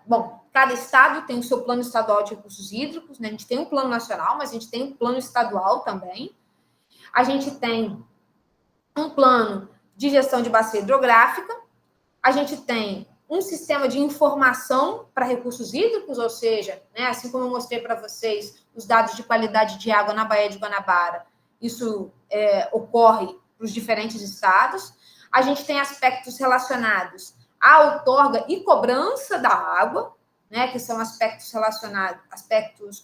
Bom, cada estado tem o seu plano estadual de recursos hídricos, né? A gente tem um plano nacional, mas a gente tem um plano estadual também. A gente tem um plano de gestão de bacia hidrográfica, a gente tem um sistema de informação para recursos hídricos, ou seja, né, assim como eu mostrei para vocês os dados de qualidade de água na Baía de Guanabara, isso ocorre para os diferentes estados. A gente tem aspectos relacionados à outorga e cobrança da água, né, que são aspectos relacionados,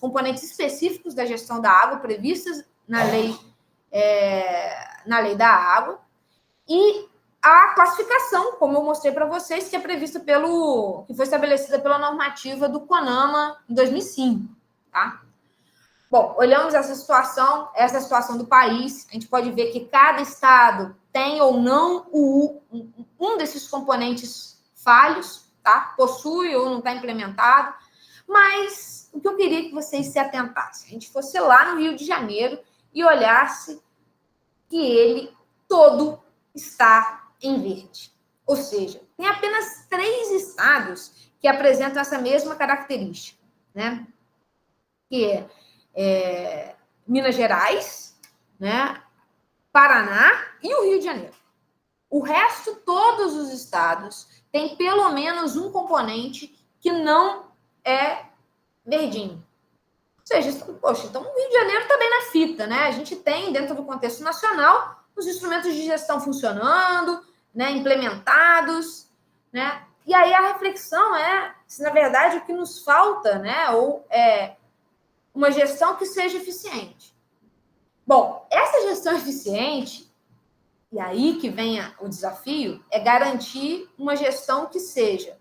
componentes específicos da gestão da água previstos na lei da água, e a classificação, como eu mostrei para vocês, que é prevista que foi estabelecida pela normativa do CONAMA em 2005, tá? Bom, olhamos essa situação do país, a gente pode ver que cada estado tem ou não um desses componentes falhos, tá? Possui ou não está implementado, mas o que eu queria que vocês se atentassem, a gente fosse lá no Rio de Janeiro e olhasse que ele todo está em verde. Ou seja, tem apenas 3 estados que apresentam essa mesma característica, né? Que é Minas Gerais, né? Paraná e o Rio de Janeiro. O resto, todos os estados, têm pelo menos um componente que não é verdinho. Ou seja, poxa, então o Rio de Janeiro está bem na fita, né? A gente tem, dentro do contexto nacional, os instrumentos de gestão funcionando, né, implementados, né? E aí a reflexão é se, na verdade, o que nos falta, né, ou é uma gestão que seja eficiente. Bom, essa gestão eficiente, e aí que vem o desafio, é garantir uma gestão que seja,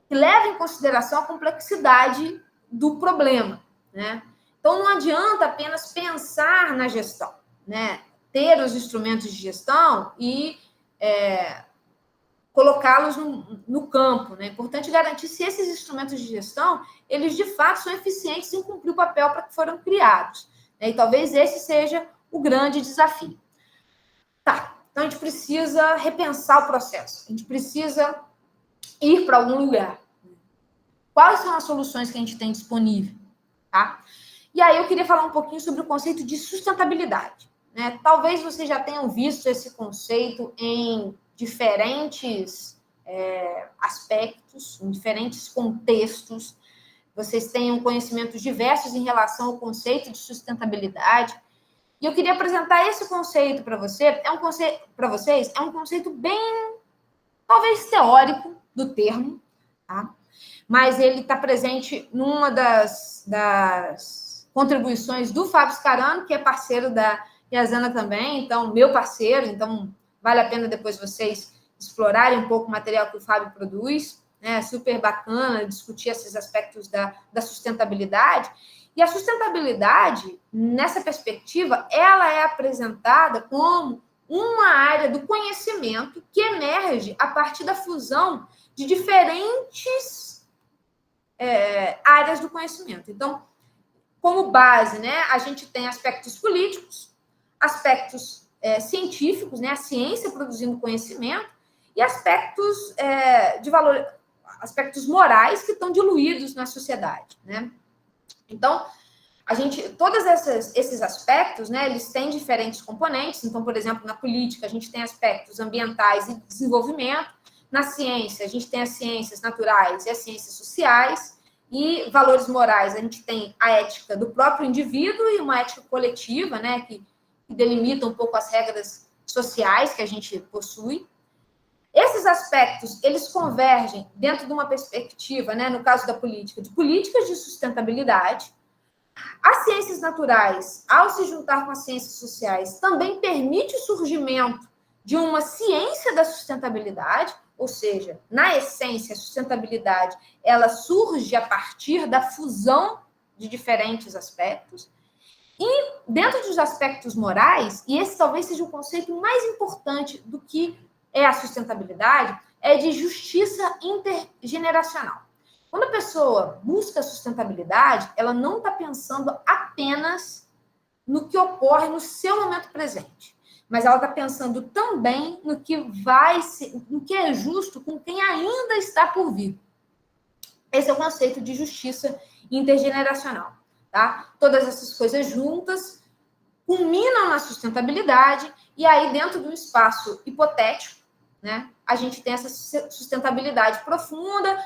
que leve em consideração a complexidade do problema, né? Então, não adianta apenas pensar na gestão, né? Ter os instrumentos de gestão e colocá-los no campo, né? É importante garantir se esses instrumentos de gestão, eles de fato são eficientes em cumprir o papel para que foram criados, né? E talvez esse seja o grande desafio. Tá, então a gente precisa repensar o processo, a gente precisa ir para algum lugar. Quais são as soluções que a gente tem disponível, tá? E aí eu queria falar um pouquinho sobre o conceito de sustentabilidade, né? Talvez vocês já tenham visto esse conceito em diferentes aspectos, em diferentes contextos. Vocês tenham conhecimentos diversos em relação ao conceito de sustentabilidade. E eu queria apresentar esse conceito para vocês. É um conceito bem, talvez, teórico do termo, tá? Mas ele está presente numa das contribuições do Fábio Scarano, que é parceiro da Yazana também, então, meu parceiro, então vale a pena depois vocês explorarem um pouco o material que o Fábio produz, né? É super bacana discutir esses aspectos da sustentabilidade. E a sustentabilidade, nessa perspectiva, ela é apresentada como uma área do conhecimento que emerge a partir da fusão de diferentes áreas do conhecimento. Então, como base, né, a gente tem aspectos políticos, aspectos científicos, né, a ciência produzindo conhecimento, e aspectos de valor, aspectos morais que estão diluídos na sociedade, né? Então, todos esses aspectos, né, eles têm diferentes componentes. Então, por exemplo, na política, a gente tem aspectos ambientais e desenvolvimento. Na ciência, a gente tem as ciências naturais e as ciências sociais. E valores morais, a gente tem a ética do próprio indivíduo e uma ética coletiva, né, que delimita um pouco as regras sociais que a gente possui. Esses aspectos, eles convergem dentro de uma perspectiva, né, no caso da política, de políticas de sustentabilidade. As ciências naturais, ao se juntar com as ciências sociais, também permite o surgimento de uma ciência da sustentabilidade, ou seja, na essência, a sustentabilidade, ela surge a partir da fusão de diferentes aspectos. E dentro dos aspectos morais, e esse talvez seja o conceito mais importante do que é a sustentabilidade, é de justiça intergeneracional. Quando a pessoa busca sustentabilidade, ela não está pensando apenas no que ocorre no seu momento presente, mas ela está pensando também no que no que é justo com quem ainda está por vir. Esse é o conceito de justiça intergeneracional, tá? Todas essas coisas juntas culminam na sustentabilidade, e aí dentro de um espaço hipotético, né, a gente tem essa sustentabilidade profunda,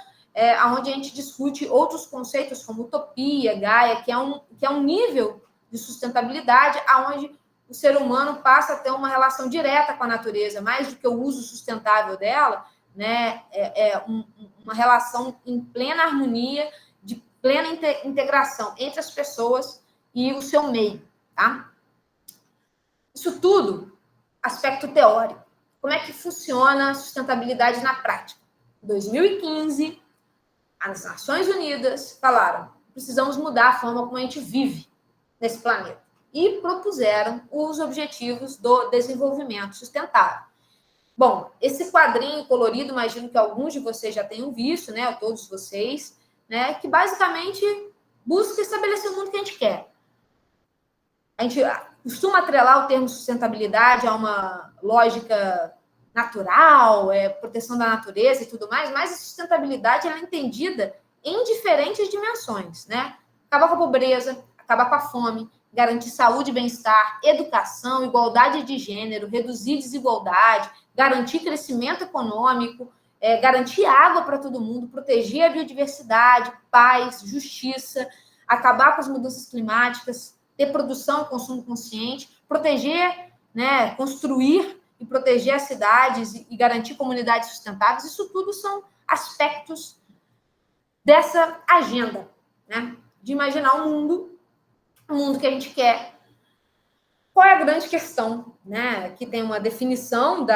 onde a gente discute outros conceitos como utopia, Gaia, que é um nível de sustentabilidade onde o ser humano passa a ter uma relação direta com a natureza, mais do que o uso sustentável dela, né? Uma relação em plena harmonia, de plena integração entre as pessoas e o seu meio, tá? Isso tudo, aspecto teórico. Como é que funciona a sustentabilidade na prática? Em 2015, as Nações Unidas falaram: precisamos mudar a forma como a gente vive nesse planeta. E propuseram os Objetivos do Desenvolvimento Sustentável. Bom, esse quadrinho colorido, imagino que alguns de vocês já tenham visto, né? Todos vocês, né? Que basicamente busca estabelecer o mundo que a gente quer. A gente costuma atrelar o termo sustentabilidade a uma lógica natural, proteção da natureza e tudo mais, mas a sustentabilidade ela é entendida em diferentes dimensões, né? Acabar com a pobreza, acabar com a fome, garantir saúde e bem-estar, educação, igualdade de gênero, reduzir desigualdade, garantir crescimento econômico, garantir água para todo mundo, proteger a biodiversidade, paz, justiça, acabar com as mudanças climáticas, ter produção e consumo consciente, proteger, né, construir e proteger as cidades e garantir comunidades sustentáveis. Isso tudo são aspectos dessa agenda, né? De imaginar o mundo que a gente quer. Qual é a grande questão, né? Que tem uma definição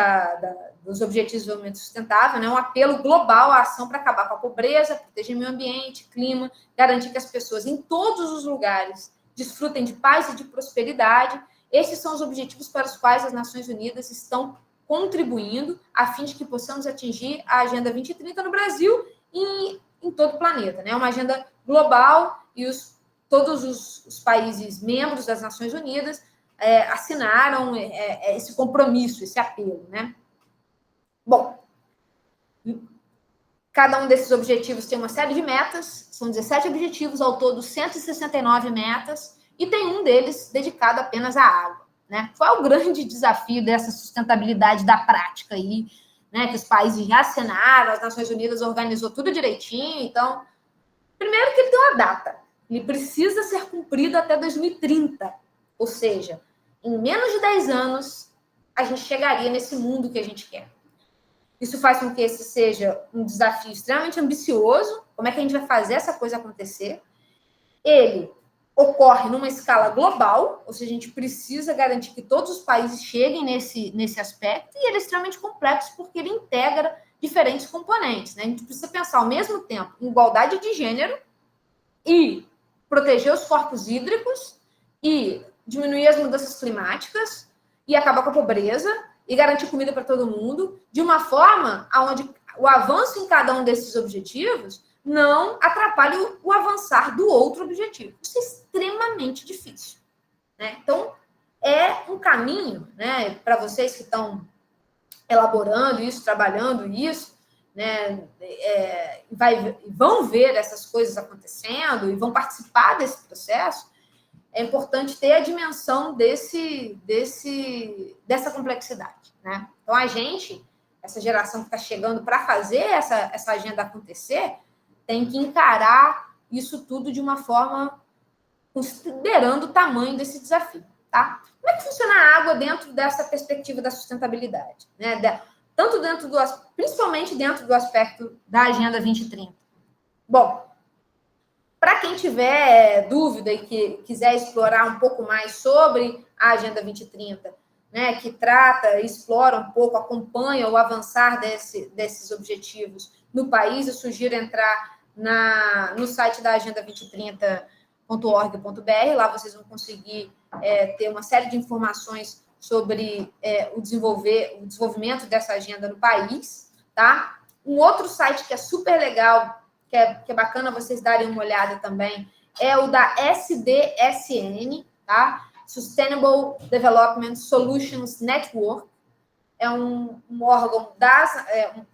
dos Objetivos de Desenvolvimento Sustentável, né? Um apelo global à ação para acabar com a pobreza, proteger o meio ambiente, clima, garantir que as pessoas em todos os lugares desfrutem de paz e de prosperidade. Esses são os objetivos para os quais as Nações Unidas estão contribuindo a fim de que possamos atingir a Agenda 2030 no Brasil e em todo o planeta, né? Uma agenda global e todos os países membros das Nações Unidas assinaram esse compromisso, esse apelo, né? Bom, cada um desses objetivos tem uma série de metas, são 17 objetivos, ao todo 169 metas, e tem um deles dedicado apenas à água, né? Qual é o grande desafio dessa sustentabilidade da prática aí, né? Que os países já assinaram, as Nações Unidas organizou tudo direitinho, então, primeiro que ele tem uma data, ele precisa ser cumprido até 2030, ou seja, em menos de 10 anos, a gente chegaria nesse mundo que a gente quer. Isso faz com que esse seja um desafio extremamente ambicioso. Como é que a gente vai fazer essa coisa acontecer? Ele ocorre numa escala global, ou seja, a gente precisa garantir que todos os países cheguem nesse aspecto, e ele é extremamente complexo porque ele integra diferentes componentes, né? A gente precisa pensar ao mesmo tempo em igualdade de gênero e proteger os corpos hídricos e diminuir as mudanças climáticas e acabar com a pobreza e garantir comida para todo mundo, de uma forma onde o avanço em cada um desses objetivos não atrapalhe o avançar do outro objetivo. Isso é extremamente difícil, né? Então, é um caminho, né, para vocês que estão elaborando isso, trabalhando isso, né, vão ver essas coisas acontecendo e vão participar desse processo. É importante ter a dimensão dessa complexidade, né? Então, essa geração que está chegando para fazer essa agenda acontecer, tem que encarar isso tudo de uma forma considerando o tamanho desse desafio, tá? Como é que funciona a água dentro dessa perspectiva da sustentabilidade, né? Principalmente dentro do aspecto da Agenda 2030. Bom, para quem tiver dúvida e que quiser explorar um pouco mais sobre a Agenda 2030, né, que trata, explora um pouco, acompanha o avançar desses objetivos no país, eu sugiro entrar no site da Agenda 2030.org.br, lá vocês vão conseguir ter uma série de informações sobre o desenvolvimento dessa agenda no país, tá? Um outro site que é super legal, que é bacana vocês darem uma olhada também, é o da SDSN, tá? Sustainable Development Solutions Network. É um órgão,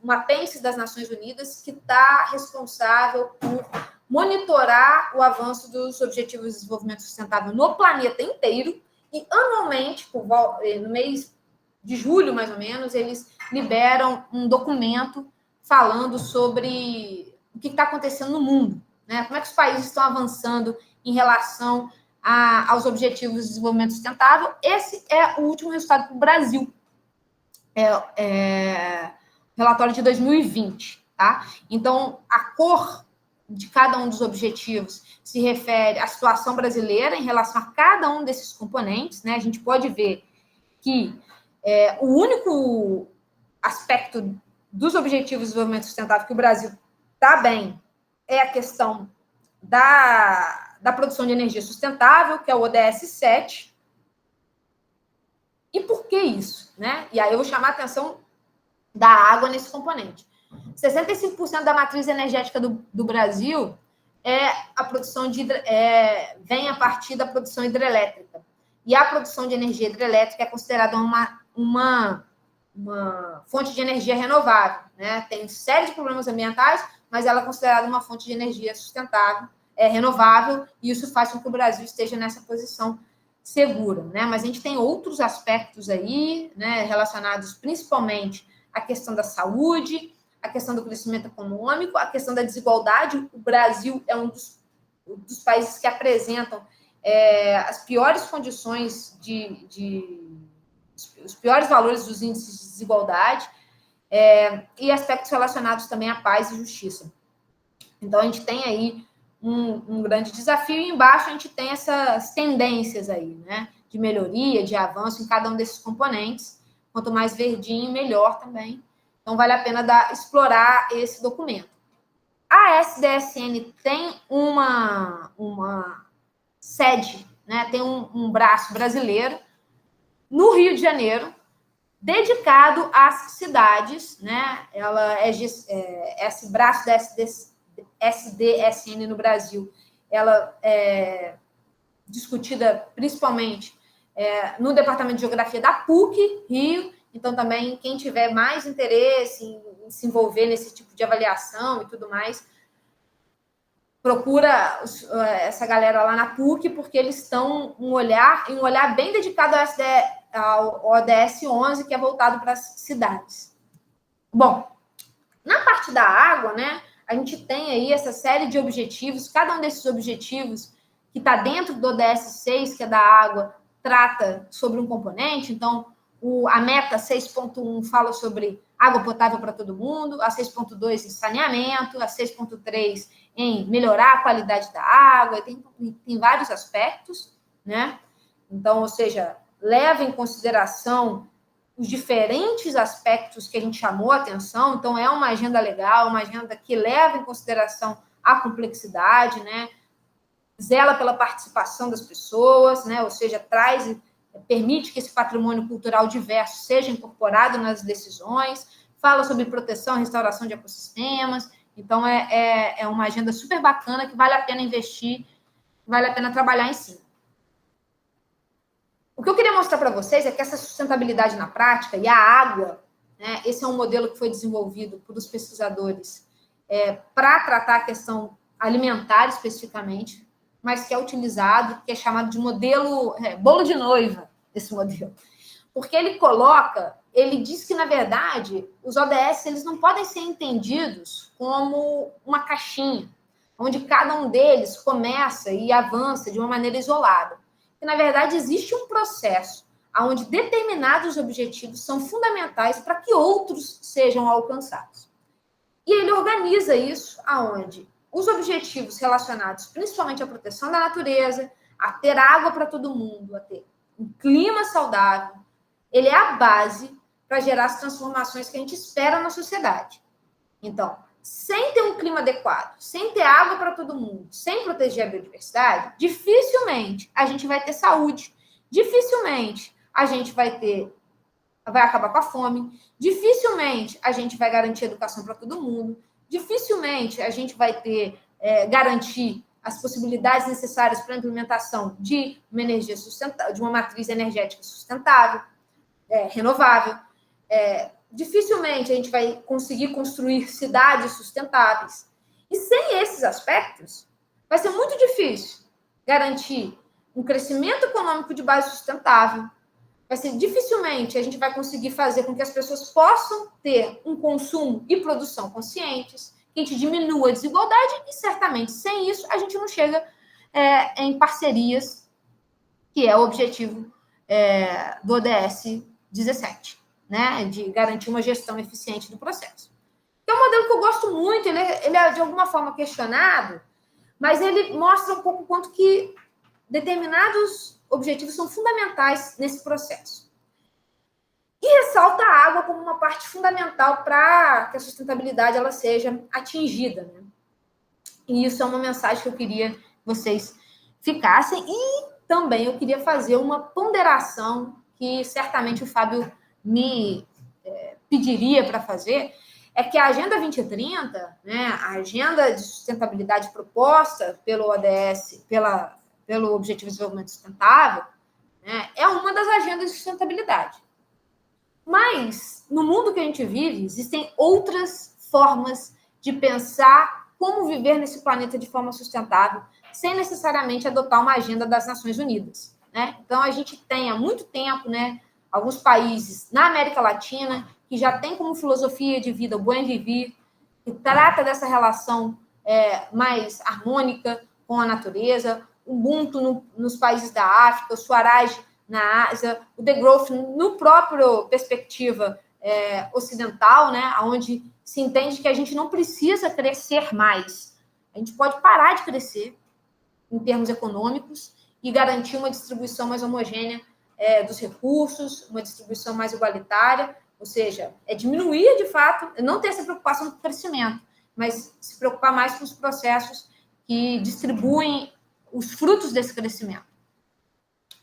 um apêndice das Nações Unidas que está responsável por monitorar o avanço dos Objetivos de Desenvolvimento Sustentável no planeta inteiro, e anualmente, no mês de julho, mais ou menos, eles liberam um documento falando sobre o que está acontecendo no mundo, né? Como é que os países estão avançando em relação aos Objetivos de Desenvolvimento Sustentável. Esse é o último resultado para o Brasil, relatório de 2020, tá? Então, a cor de cada um dos objetivos se refere à situação brasileira em relação a cada um desses componentes, né? A gente pode ver que o único aspecto dos Objetivos de Desenvolvimento Sustentável que o Brasil está bem é a questão da produção de energia sustentável, que é o ODS 7. E por que isso, né? E aí eu vou chamar a atenção da água nesse componente. 65% da matriz energética do Brasil vem a partir da produção hidrelétrica. E a produção de energia hidrelétrica é considerada uma fonte de energia renovável, né? Tem série de problemas ambientais, mas ela é considerada uma fonte de energia sustentável, renovável, e isso faz com que o Brasil esteja nessa posição segura, né? Mas a gente tem outros aspectos aí, né, relacionados principalmente à questão da saúde, a questão do crescimento econômico, a questão da desigualdade. O Brasil é um dos países que apresentam as piores condições os piores valores dos índices de desigualdade. e aspectos relacionados também à paz e justiça. Então, a gente tem aí um grande desafio, e embaixo a gente tem essas tendências aí, né? De melhoria, de avanço em cada um desses componentes. Quanto mais verdinho, melhor também. Então, vale a pena explorar esse documento. A SDSN tem uma sede, né? Tem um braço brasileiro no Rio de Janeiro, dedicado às cidades, né? Ela esse braço da SDSN no Brasil, ela é discutida principalmente no Departamento de Geografia da PUC, Rio. Então, também, quem tiver mais interesse em se envolver nesse tipo de avaliação e tudo mais, procura essa galera lá na PUC, porque eles estão um olhar bem dedicado ao ODS 11, que é voltado para as cidades. Bom, na parte da água, né, a gente tem aí essa série de objetivos. Cada um desses objetivos que está dentro do ODS 6, que é da água, trata sobre um componente. Então, a meta 6.1 fala sobre água potável para todo mundo, a 6.2 em saneamento, a 6.3 em melhorar a qualidade da água, tem vários aspectos, né? Então, ou seja, leva em consideração os diferentes aspectos que a gente chamou a atenção. Então, é uma agenda legal, uma agenda que leva em consideração a complexidade, né? Zela pela participação das pessoas, né? Ou seja, permite que esse patrimônio cultural diverso seja incorporado nas decisões, fala sobre proteção e restauração de ecossistemas. Então, é uma agenda super bacana que vale a pena investir, vale a pena trabalhar em cima. O que eu queria mostrar para vocês é que essa sustentabilidade na prática e a água, né, esse é um modelo que foi desenvolvido por os pesquisadores para tratar a questão alimentar especificamente, mas que é utilizado, que é chamado de modelo bolo de noiva, esse modelo. Porque ele diz que, na verdade, os ODS eles não podem ser entendidos como uma caixinha, onde cada um deles começa e avança de uma maneira isolada. Que, na verdade, existe um processo onde determinados objetivos são fundamentais para que outros sejam alcançados. E ele organiza isso aonde os objetivos relacionados principalmente à proteção da natureza, a ter água para todo mundo, a ter um clima saudável, ele é a base para gerar as transformações que a gente espera na sociedade. Então, sem ter um clima adequado, sem ter água para todo mundo, sem proteger a biodiversidade, dificilmente a gente vai ter saúde, dificilmente a gente vai acabar com a fome, dificilmente a gente vai garantir educação para todo mundo, dificilmente a gente vai garantir as possibilidades necessárias para a implementação de uma energia sustentável, de uma matriz energética sustentável, renovável. Dificilmente a gente vai conseguir construir cidades sustentáveis. E sem esses aspectos, vai ser muito difícil garantir um crescimento econômico de base sustentável. Dificilmente a gente vai conseguir fazer com que as pessoas possam ter um consumo e produção conscientes, que a gente diminua a desigualdade, e certamente sem isso a gente não chega em parcerias, que é o objetivo do ODS 17. Né, de garantir uma gestão eficiente do processo. É um modelo que eu gosto muito, ele é de alguma forma questionado, mas ele mostra um pouco quanto que determinados objetivos são fundamentais nesse processo. E ressalta a água como uma parte fundamental para que a sustentabilidade ela seja atingida. Né? E isso é uma mensagem que eu queria que vocês ficassem, e também eu queria fazer uma ponderação que certamente o Fábio me pediria para fazer, é que a Agenda 2030, né, a agenda de sustentabilidade proposta pelo ODS, pelo Objetivo de Desenvolvimento Sustentável, né, é uma das agendas de sustentabilidade. Mas, no mundo que a gente vive, existem outras formas de pensar como viver nesse planeta de forma sustentável, sem necessariamente adotar uma agenda das Nações Unidas. Né? Então, a gente tem há muito tempo, né, alguns países na América Latina que já tem como filosofia de vida o buen vivir, que trata dessa relação mais harmônica com a natureza, o Ubuntu nos países da África, o Swaraj na Ásia, o The Growth no próprio perspectiva ocidental, né, onde se entende que a gente não precisa crescer mais. A gente pode parar de crescer em termos econômicos e garantir uma distribuição mais homogênea dos recursos, uma distribuição mais igualitária, ou seja, diminuir, de fato, não ter essa preocupação com o crescimento, mas se preocupar mais com os processos que distribuem os frutos desse crescimento.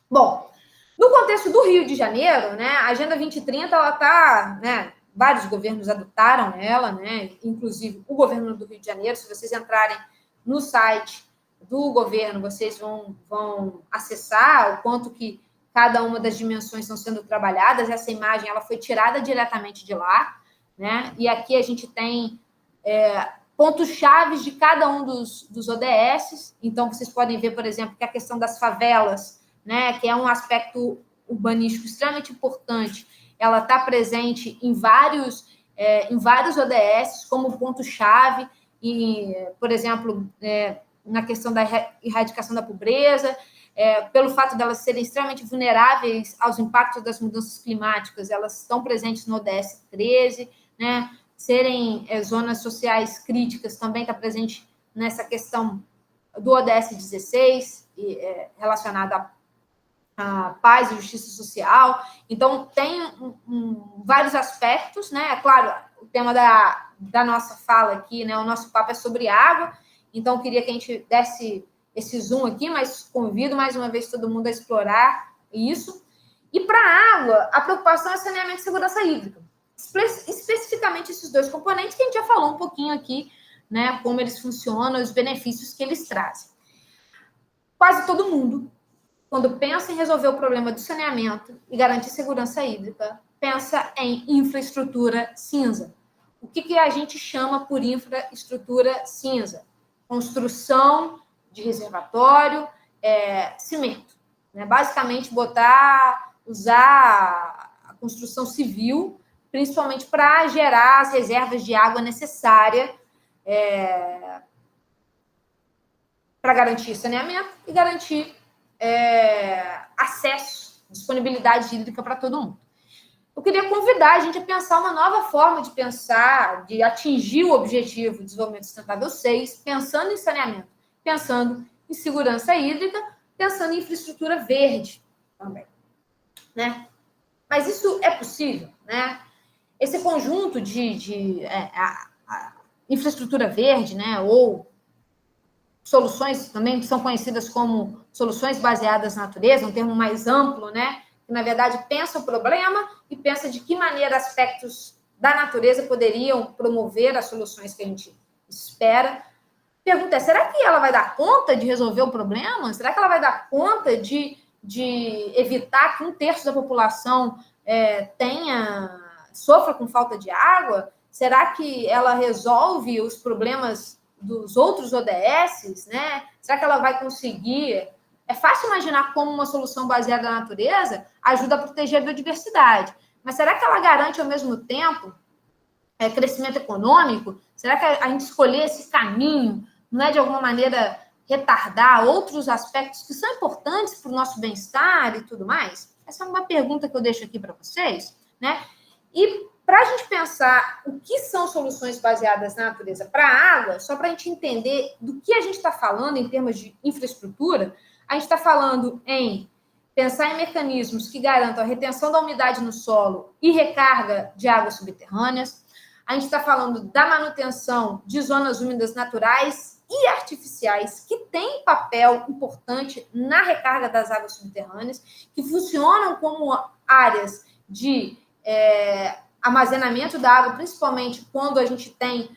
Bom, no contexto do Rio de Janeiro, né, a Agenda 2030, ela está, né, vários governos adotaram ela, né, inclusive o governo do Rio de Janeiro. Se vocês entrarem no site do governo, vocês vão acessar o quanto que cada uma das dimensões estão sendo trabalhadas. Essa imagem ela foi tirada diretamente de lá, né? E aqui a gente tem pontos chaves de cada um dos ODS. Então, vocês podem ver, por exemplo, que a questão das favelas, né, que é um aspecto urbanístico extremamente importante, ela está presente em vários ODS como ponto-chave, e, por exemplo, na questão da erradicação da pobreza, pelo fato de elas serem extremamente vulneráveis aos impactos das mudanças climáticas, elas estão presentes no ODS 13, né? Serem zonas sociais críticas também está presente nessa questão do ODS 16, relacionada a paz e justiça social. Então, tem vários aspectos, né? É claro, o tema da nossa fala aqui, né? O nosso papo é sobre água, então, eu queria que a gente desse esse zoom aqui, mas convido mais uma vez todo mundo a explorar isso. E para a água, a preocupação é saneamento e segurança hídrica. Especificamente esses dois componentes que a gente já falou um pouquinho aqui, né? Como eles funcionam, os benefícios que eles trazem. Quase todo mundo, quando pensa em resolver o problema do saneamento e garantir segurança hídrica, pensa em infraestrutura cinza. O que a gente chama por infraestrutura cinza? Construção de reservatório, cimento. Né? Basicamente, usar a construção civil, principalmente para gerar as reservas de água necessária para garantir saneamento e garantir acesso, disponibilidade hídrica para todo mundo. Eu queria convidar a gente a pensar uma nova forma de pensar, de atingir o objetivo de desenvolvimento sustentável 6, pensando em saneamento, pensando em segurança hídrica, pensando em infraestrutura verde também, né? Mas isso é possível, né? Esse conjunto de infraestrutura verde, né, ou soluções também que são conhecidas como soluções baseadas na natureza, um termo mais amplo, né? Que, na verdade, pensa o problema e pensa de que maneira aspectos da natureza poderiam promover as soluções que a gente espera. Pergunta será que ela vai dar conta de resolver o problema? Será que ela vai dar conta de evitar que 1/3 da população sofra com falta de água? Será que ela resolve os problemas dos outros ODS, né? Será que ela vai conseguir? É fácil imaginar como uma solução baseada na natureza ajuda a proteger a biodiversidade, mas será que ela garante ao mesmo tempo crescimento econômico? Será que a gente escolher esse caminho não é de alguma maneira retardar outros aspectos que são importantes para o nosso bem-estar e tudo mais? Essa é uma pergunta que eu deixo aqui para vocês, né? E para a gente pensar o que são soluções baseadas na natureza para a água, só para a gente entender do que a gente está falando em termos de infraestrutura, a gente está falando em pensar em mecanismos que garantam a retenção da umidade no solo e recarga de águas subterrâneas. A gente está falando da manutenção de zonas úmidas naturais e artificiais, que têm papel importante na recarga das águas subterrâneas, que funcionam como áreas de armazenamento da água, principalmente quando a gente tem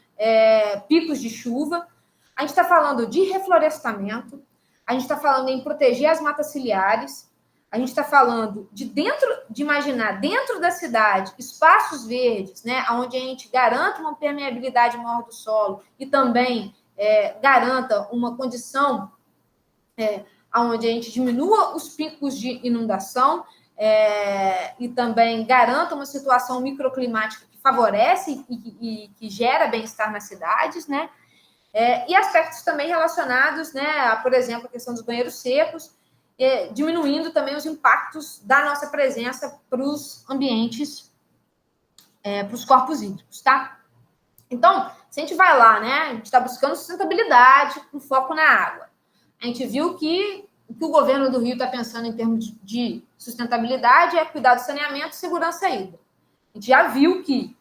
picos de chuva. A gente está falando de reflorestamento, a gente está falando em proteger as matas ciliares, a gente está falando de imaginar dentro da cidade espaços verdes, né, onde a gente garanta uma permeabilidade maior do solo e também garanta uma condição onde a gente diminua os picos de inundação e também garanta uma situação microclimática que favorece e que gera bem-estar nas cidades, né? E aspectos também relacionados, né, a, por exemplo, a questão dos banheiros secos, diminuindo também os impactos da nossa presença para os ambientes para os corpos hídricos, tá? Então, se a gente vai lá, né, a gente está buscando sustentabilidade com foco na água. A gente viu que o que o governo do Rio está pensando em termos de sustentabilidade é cuidar do saneamento e segurança hídrica. A gente já viu que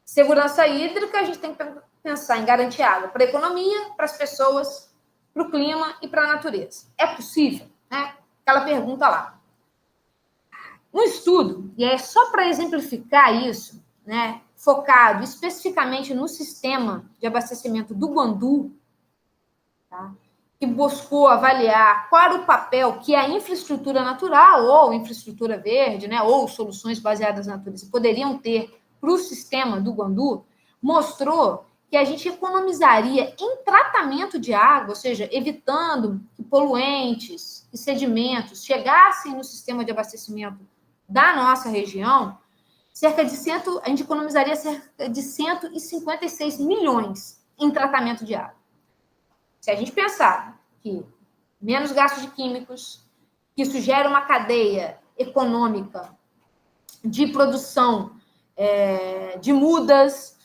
segurança hídrica, a gente tem que pensar em garantir água para a economia, para as pessoas, para o clima e para a natureza. É possível? Né? Aquela pergunta lá. Um estudo, e é só para exemplificar isso, né, focado especificamente no sistema de abastecimento do Guandu, tá, que buscou avaliar qual era o papel que a infraestrutura natural ou infraestrutura verde, né, ou soluções baseadas na natureza poderiam ter para o sistema do Guandu, mostrou que a gente economizaria em tratamento de água, ou seja, evitando que poluentes e sedimentos chegassem no sistema de abastecimento da nossa região, a gente economizaria cerca de 156 milhões em tratamento de água. Se a gente pensar que menos gastos de químicos, que isso gera uma cadeia econômica de produção de mudas,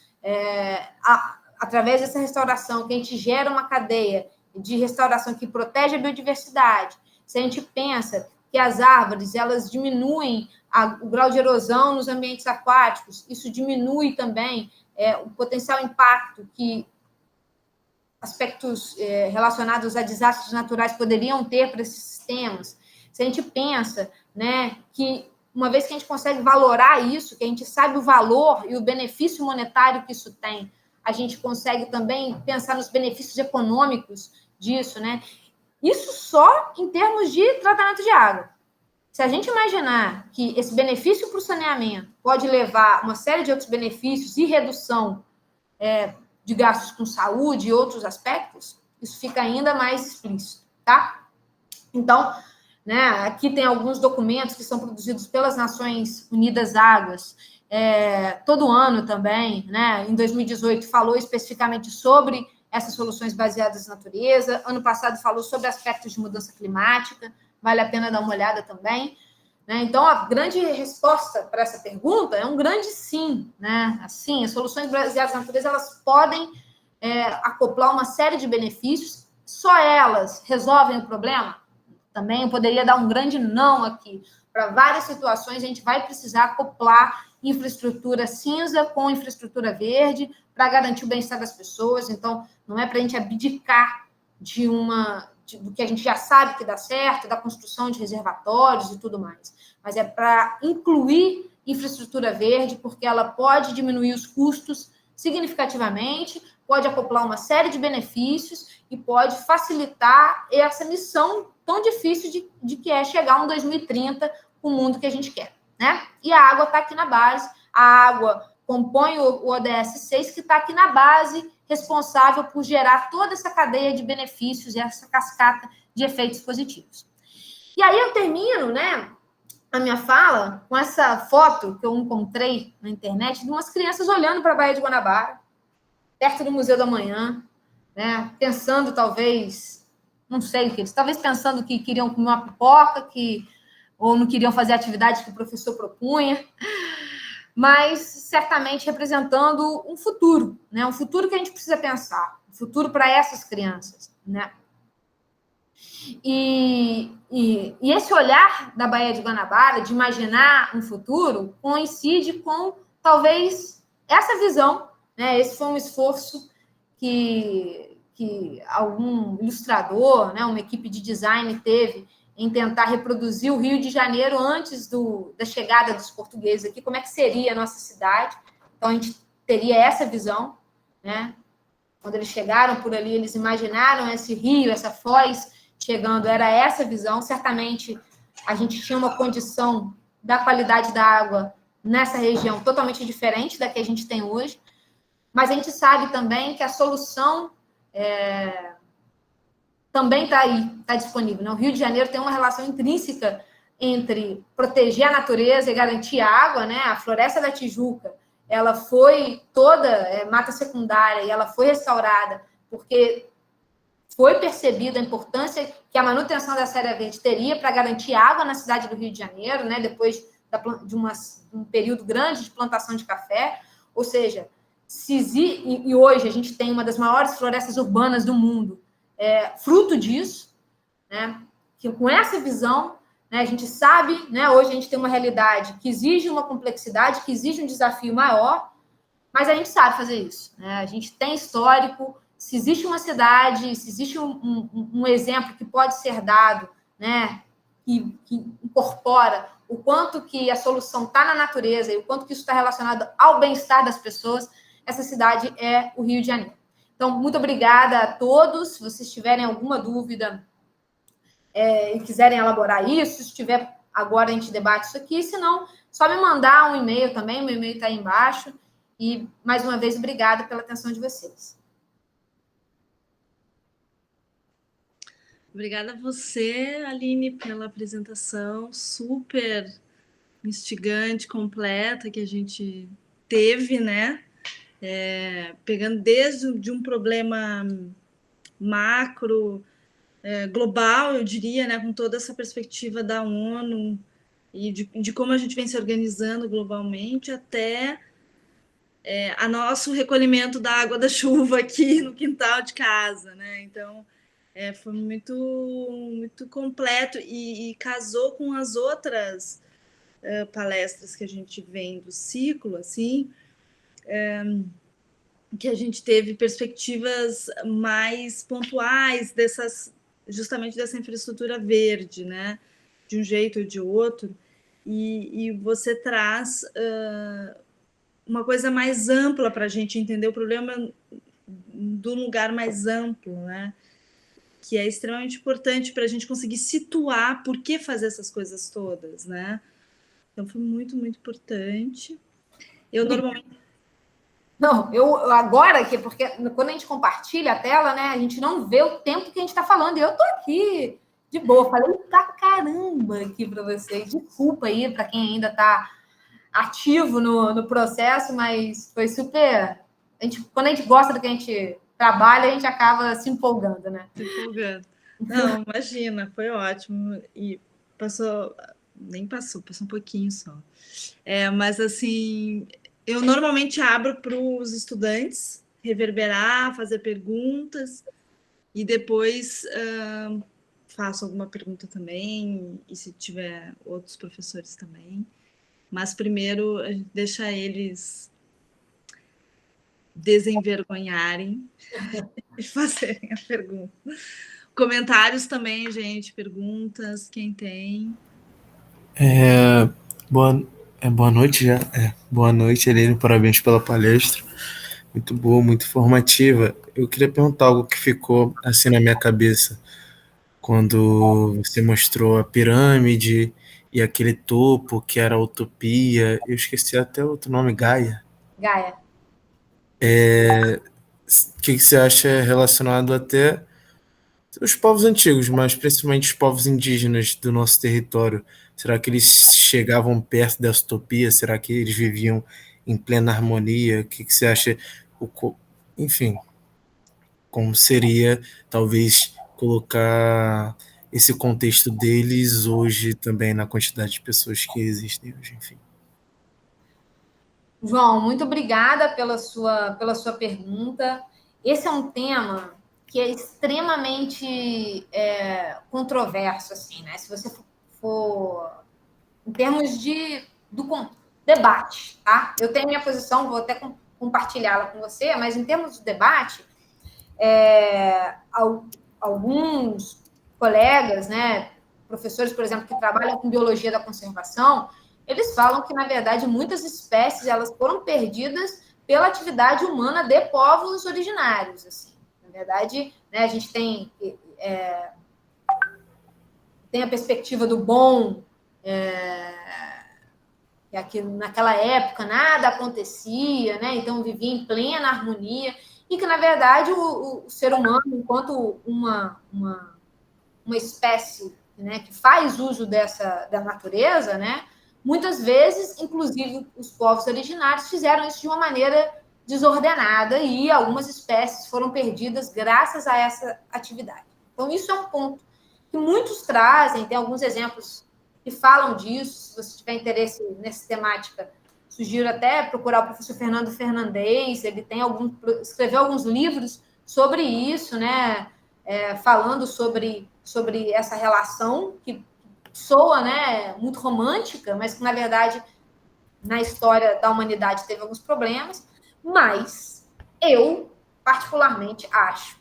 através dessa restauração, que a gente gera uma cadeia de restauração que protege a biodiversidade, se a gente pensa que as árvores, elas diminuem o grau de erosão nos ambientes aquáticos, isso diminui também o potencial impacto que aspectos relacionados a desastres naturais poderiam ter para esses sistemas. Se a gente pensa, né, que uma vez que a gente consegue valorar isso, que a gente sabe o valor e o benefício monetário que isso tem, a gente consegue também pensar nos benefícios econômicos disso, né? Isso só em termos de tratamento de água. Se a gente imaginar que esse benefício para o saneamento pode levar uma série de outros benefícios e redução de gastos com saúde e outros aspectos, isso fica ainda mais explícito, tá? Então, né, aqui tem alguns documentos que são produzidos pelas Nações Unidas Águas, todo ano também, né? Em 2018 falou especificamente sobre essas soluções baseadas na natureza, ano passado falou sobre aspectos de mudança climática, vale a pena dar uma olhada também, né? Então, a grande resposta para essa pergunta é um grande sim, né? Assim, as soluções baseadas na natureza, elas podem acoplar uma série de benefícios, só elas resolvem o problema? Também eu poderia dar um grande não aqui. Para várias situações, a gente vai precisar acoplar infraestrutura cinza com infraestrutura verde para garantir o bem-estar das pessoas. Então, não é para a gente abdicar do que a gente já sabe que dá certo, da construção de reservatórios e tudo mais. Mas é para incluir infraestrutura verde, porque ela pode diminuir os custos significativamente, pode acoplar uma série de benefícios e pode facilitar essa missão tão difícil de que é chegar um 2030 com o mundo que a gente quer, né? E a água está aqui na base, a água compõe o ODS 6, que está aqui na base, responsável por gerar toda essa cadeia de benefícios e essa cascata de efeitos positivos. E aí eu termino, né, a minha fala com essa foto que eu encontrei na internet de umas crianças olhando para a Baía de Guanabara, perto do Museu da Manhã, né, pensando talvez, não sei o que, talvez pensando que queriam comer uma pipoca, ou não queriam fazer a atividade que o professor propunha, mas certamente representando um futuro, né? Um futuro que a gente precisa pensar, um futuro para essas crianças, né? E esse olhar da Baía de Guanabara, de imaginar um futuro, coincide com, talvez, essa visão, né? Esse foi um esforço que algum ilustrador, né? Uma equipe de design teve em tentar reproduzir o Rio de Janeiro antes da chegada dos portugueses aqui, como é que seria a nossa cidade. Então, a gente teria essa visão, né? Quando eles chegaram por ali, eles imaginaram esse rio, essa foz chegando, era essa visão. Certamente, a gente tinha uma condição da qualidade da água nessa região totalmente diferente da que a gente tem hoje, mas a gente sabe também que a solução também está aí, está disponível, né? O Rio de Janeiro tem uma relação intrínseca entre proteger a natureza e garantir a água, né? A Floresta da Tijuca, ela foi toda mata secundária e ela foi restaurada porque foi percebida a importância que a manutenção da Serra Verde teria para garantir água na cidade do Rio de Janeiro, né? Depois um período grande de plantação de café, ou seja, e hoje a gente tem uma das maiores florestas urbanas do mundo, fruto disso, né? Que com essa visão, né, a gente sabe, né, hoje a gente tem uma realidade que exige uma complexidade, que exige um desafio maior, mas a gente sabe fazer isso, né? A gente tem histórico, se existe uma cidade, se existe um exemplo que pode ser dado, né, que incorpora o quanto que a solução está na natureza e o quanto que isso está relacionado ao bem-estar das pessoas, essa cidade é o Rio de Janeiro. Então, muito obrigada a todos. Se vocês tiverem alguma dúvida e quiserem elaborar isso, se tiver agora a gente debate isso aqui, se não, só me mandar um e-mail também, meu e-mail está aí embaixo. E, mais uma vez, obrigada pela atenção de vocês. Obrigada a você, Aline, pela apresentação super instigante, completa que a gente teve, né? Pegando desde de um problema macro, global, eu diria, né? Com toda essa perspectiva da ONU e de como a gente vem se organizando globalmente, até a nosso recolhimento da água da chuva aqui no quintal de casa, né? Então, foi muito, muito completo e casou com as outras palestras que a gente vem do ciclo, assim, que a gente teve perspectivas mais pontuais justamente dessa infraestrutura verde, né? De um jeito ou de outro, e você traz uma coisa mais ampla para a gente entender o problema do lugar mais amplo, né? Que é extremamente importante para a gente conseguir situar por que fazer essas coisas todas, né? Então foi muito, muito importante. Eu normalmente. Não, eu agora aqui, porque quando a gente compartilha a tela, né, a gente não vê o tempo que a gente está falando. E eu tô aqui de boa, falei pra caramba aqui para vocês. Desculpa aí para quem ainda está ativo no processo, mas foi super. Quando a gente gosta do que a gente trabalha, a gente acaba se empolgando, né? Se empolgando. Não, imagina, foi ótimo. E passou, nem passou um pouquinho só. Mas assim, eu normalmente abro para os estudantes reverberar, fazer perguntas, e depois faço alguma pergunta também, e se tiver outros professores também. Mas primeiro a gente deixa eles desenvergonharem e fazerem a pergunta. Comentários também, gente, perguntas, quem tem. Boa noite já. Boa noite, Helene, parabéns pela palestra. Muito boa, muito informativa. Eu queria perguntar algo que ficou assim na minha cabeça quando você mostrou a pirâmide e aquele topo que era a utopia. Eu esqueci até outro nome, Gaia. Gaia. O que você acha relacionado até os povos antigos, mas principalmente os povos indígenas do nosso território? Será que eles chegavam perto dessa utopia? Será que eles viviam em plena harmonia? O que você acha? Enfim, como seria talvez colocar esse contexto deles hoje também na quantidade de pessoas que existem hoje, enfim. João, muito obrigada pela sua pergunta. Esse é um tema que é extremamente controverso, assim, né? Se você for em termos do debate, tá? Eu tenho minha posição, vou até compartilhá-la com você, mas em termos de debate, alguns colegas, né, professores, por exemplo, que trabalham com biologia da conservação, eles falam que, na verdade, muitas espécies elas foram perdidas pela atividade humana de povos originários. Assim. Na verdade, né, a gente tem a perspectiva do bom, que naquela época nada acontecia, né? Então vivia em plena harmonia, e que, na verdade, o ser humano, enquanto uma espécie, né, que faz uso da natureza, né, muitas vezes, inclusive os povos originários, fizeram isso de uma maneira desordenada e algumas espécies foram perdidas graças a essa atividade. Então, isso é um ponto que muitos trazem, tem alguns exemplos que falam disso. Se você tiver interesse nessa temática, sugiro até procurar o professor Fernando Fernandes. Ele escreveu alguns livros sobre isso, né? Falando sobre essa relação que soa, né, muito romântica, mas que, na verdade, na história da humanidade teve alguns problemas. Mas eu, particularmente, acho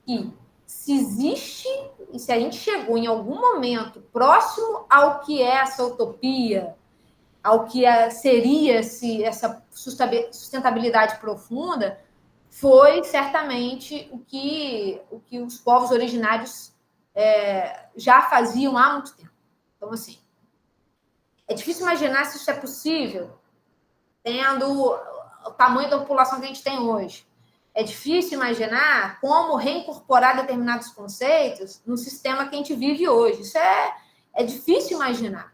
que se existe e se a gente chegou em algum momento próximo ao que é essa utopia, ao que seria essa sustentabilidade profunda, foi certamente o que os povos originários já faziam há muito tempo. Então, assim, é difícil imaginar se isso é possível tendo o tamanho da população que a gente tem hoje. É difícil imaginar como reincorporar determinados conceitos no sistema que a gente vive hoje. Isso é difícil imaginar.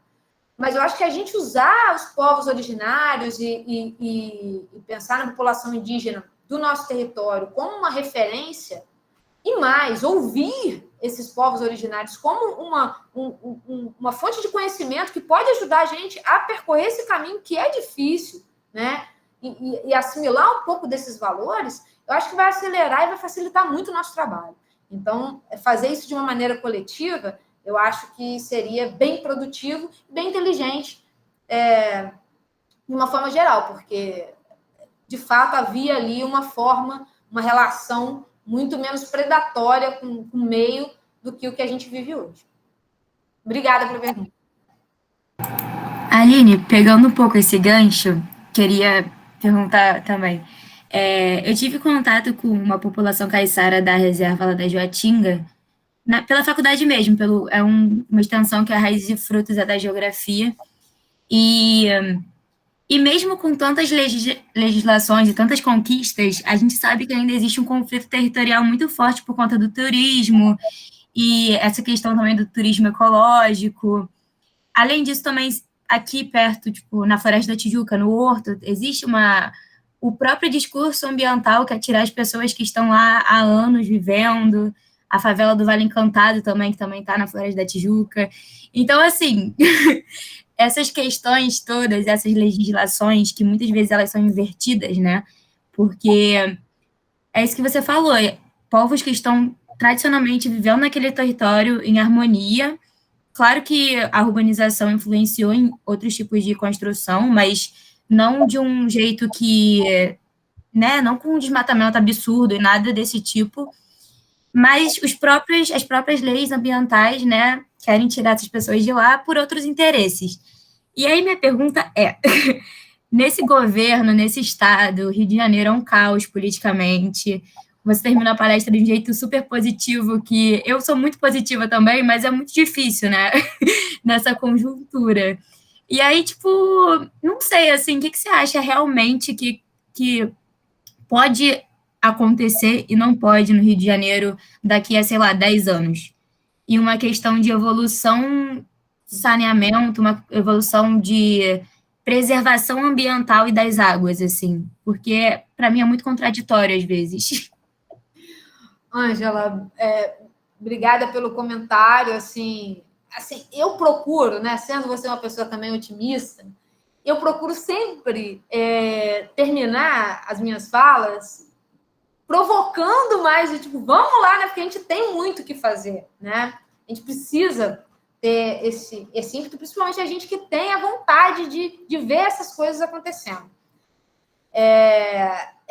Mas eu acho que a gente usar os povos originários e pensar na população indígena do nosso território como uma referência, e mais, ouvir esses povos originários como uma fonte de conhecimento que pode ajudar a gente a percorrer esse caminho que é difícil, né? E assimilar um pouco desses valores, eu acho que vai acelerar e vai facilitar muito o nosso trabalho. Então, fazer isso de uma maneira coletiva, eu acho que seria bem produtivo e bem inteligente, de uma forma geral, porque, de fato, havia ali uma relação muito menos predatória com o meio do que o que a gente vive hoje. Obrigada pela pergunta. Aline, pegando um pouco esse gancho, queria perguntar também. Eu tive contato com uma população caiçara da reserva lá da Joatinga, pela faculdade mesmo, uma extensão que é a Raízes e Frutos da Geografia, e mesmo com tantas legislações e tantas conquistas, a gente sabe que ainda existe um conflito territorial muito forte por conta do turismo, e essa questão também do turismo ecológico. Além disso, também, aqui perto, tipo, na Floresta da Tijuca, no Horto, existe o próprio discurso ambiental, que é tirar as pessoas que estão lá há anos vivendo, a favela do Vale Encantado também, que também está na Floresta da Tijuca. Então, assim, essas questões todas, essas legislações, que muitas vezes elas são invertidas, né? Porque é isso que você falou, povos que estão tradicionalmente vivendo naquele território em harmonia. Claro que a urbanização influenciou em outros tipos de construção, mas não de um jeito que, né, não com um desmatamento absurdo e nada desse tipo, mas as próprias leis ambientais, né, querem tirar essas pessoas de lá por outros interesses. E aí minha pergunta é, nesse governo, nesse estado, o Rio de Janeiro é um caos politicamente, você terminou a palestra de um jeito super positivo, que eu sou muito positiva também, mas é muito difícil, né, nessa conjuntura. E aí, tipo, não sei, assim, o que você acha realmente que pode acontecer e não pode no Rio de Janeiro daqui a, sei lá, 10 anos? E uma questão de evolução de saneamento, uma evolução de preservação ambiental e das águas, assim, porque para mim é muito contraditório às vezes. Ângela, obrigada pelo comentário, assim, eu procuro, né, sendo você uma pessoa também otimista, eu procuro sempre terminar as minhas falas provocando mais, tipo, vamos lá, né, porque a gente tem muito o que fazer, né, a gente precisa ter esse ímpeto, principalmente a gente que tem a vontade de ver essas coisas acontecendo.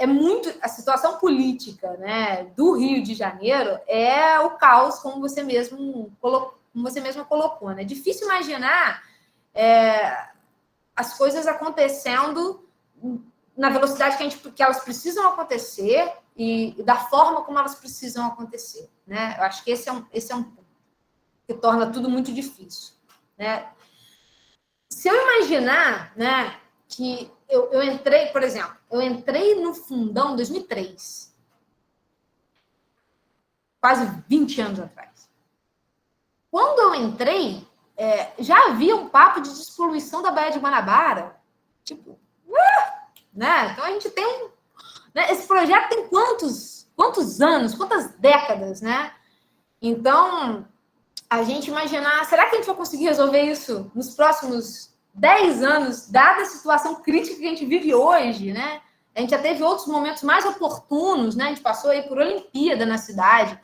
Muito a situação política, né, do Rio de Janeiro é o caos, como você mesmo colocou, né? É difícil imaginar as coisas acontecendo na velocidade que elas precisam acontecer e da forma como elas precisam acontecer, né? Eu acho que esse é um ponto que torna tudo muito difícil, né? Se eu imaginar, né, que eu entrei, por exemplo, no Fundão em 2003, quase 20 anos atrás. Quando eu entrei, já havia um papo de despoluição da Baía de Guanabara, tipo, né? Então a gente tem né, esse projeto tem quantos anos, quantas décadas, né? Então a gente imaginar, será que a gente vai conseguir resolver isso nos próximos 10 anos, dada a situação crítica que a gente vive hoje, né? A gente já teve outros momentos mais oportunos, né? A gente passou aí por Olimpíada na cidade,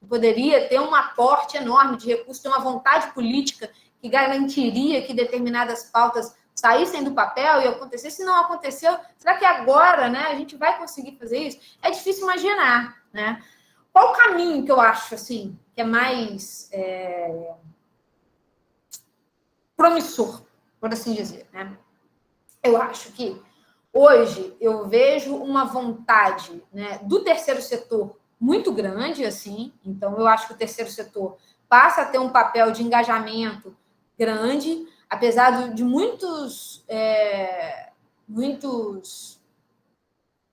poderia ter um aporte enorme de recursos, ter uma vontade política que garantiria que determinadas pautas saíssem do papel e acontecesse. Se não aconteceu, será que agora, né, a gente vai conseguir fazer isso? É difícil imaginar, né? Qual o caminho que eu acho, assim, que é mais promissor, por assim dizer, né? Eu acho que hoje eu vejo uma vontade, né, do terceiro setor muito grande, assim. Então, eu acho que o terceiro setor passa a ter um papel de engajamento grande, apesar de muitos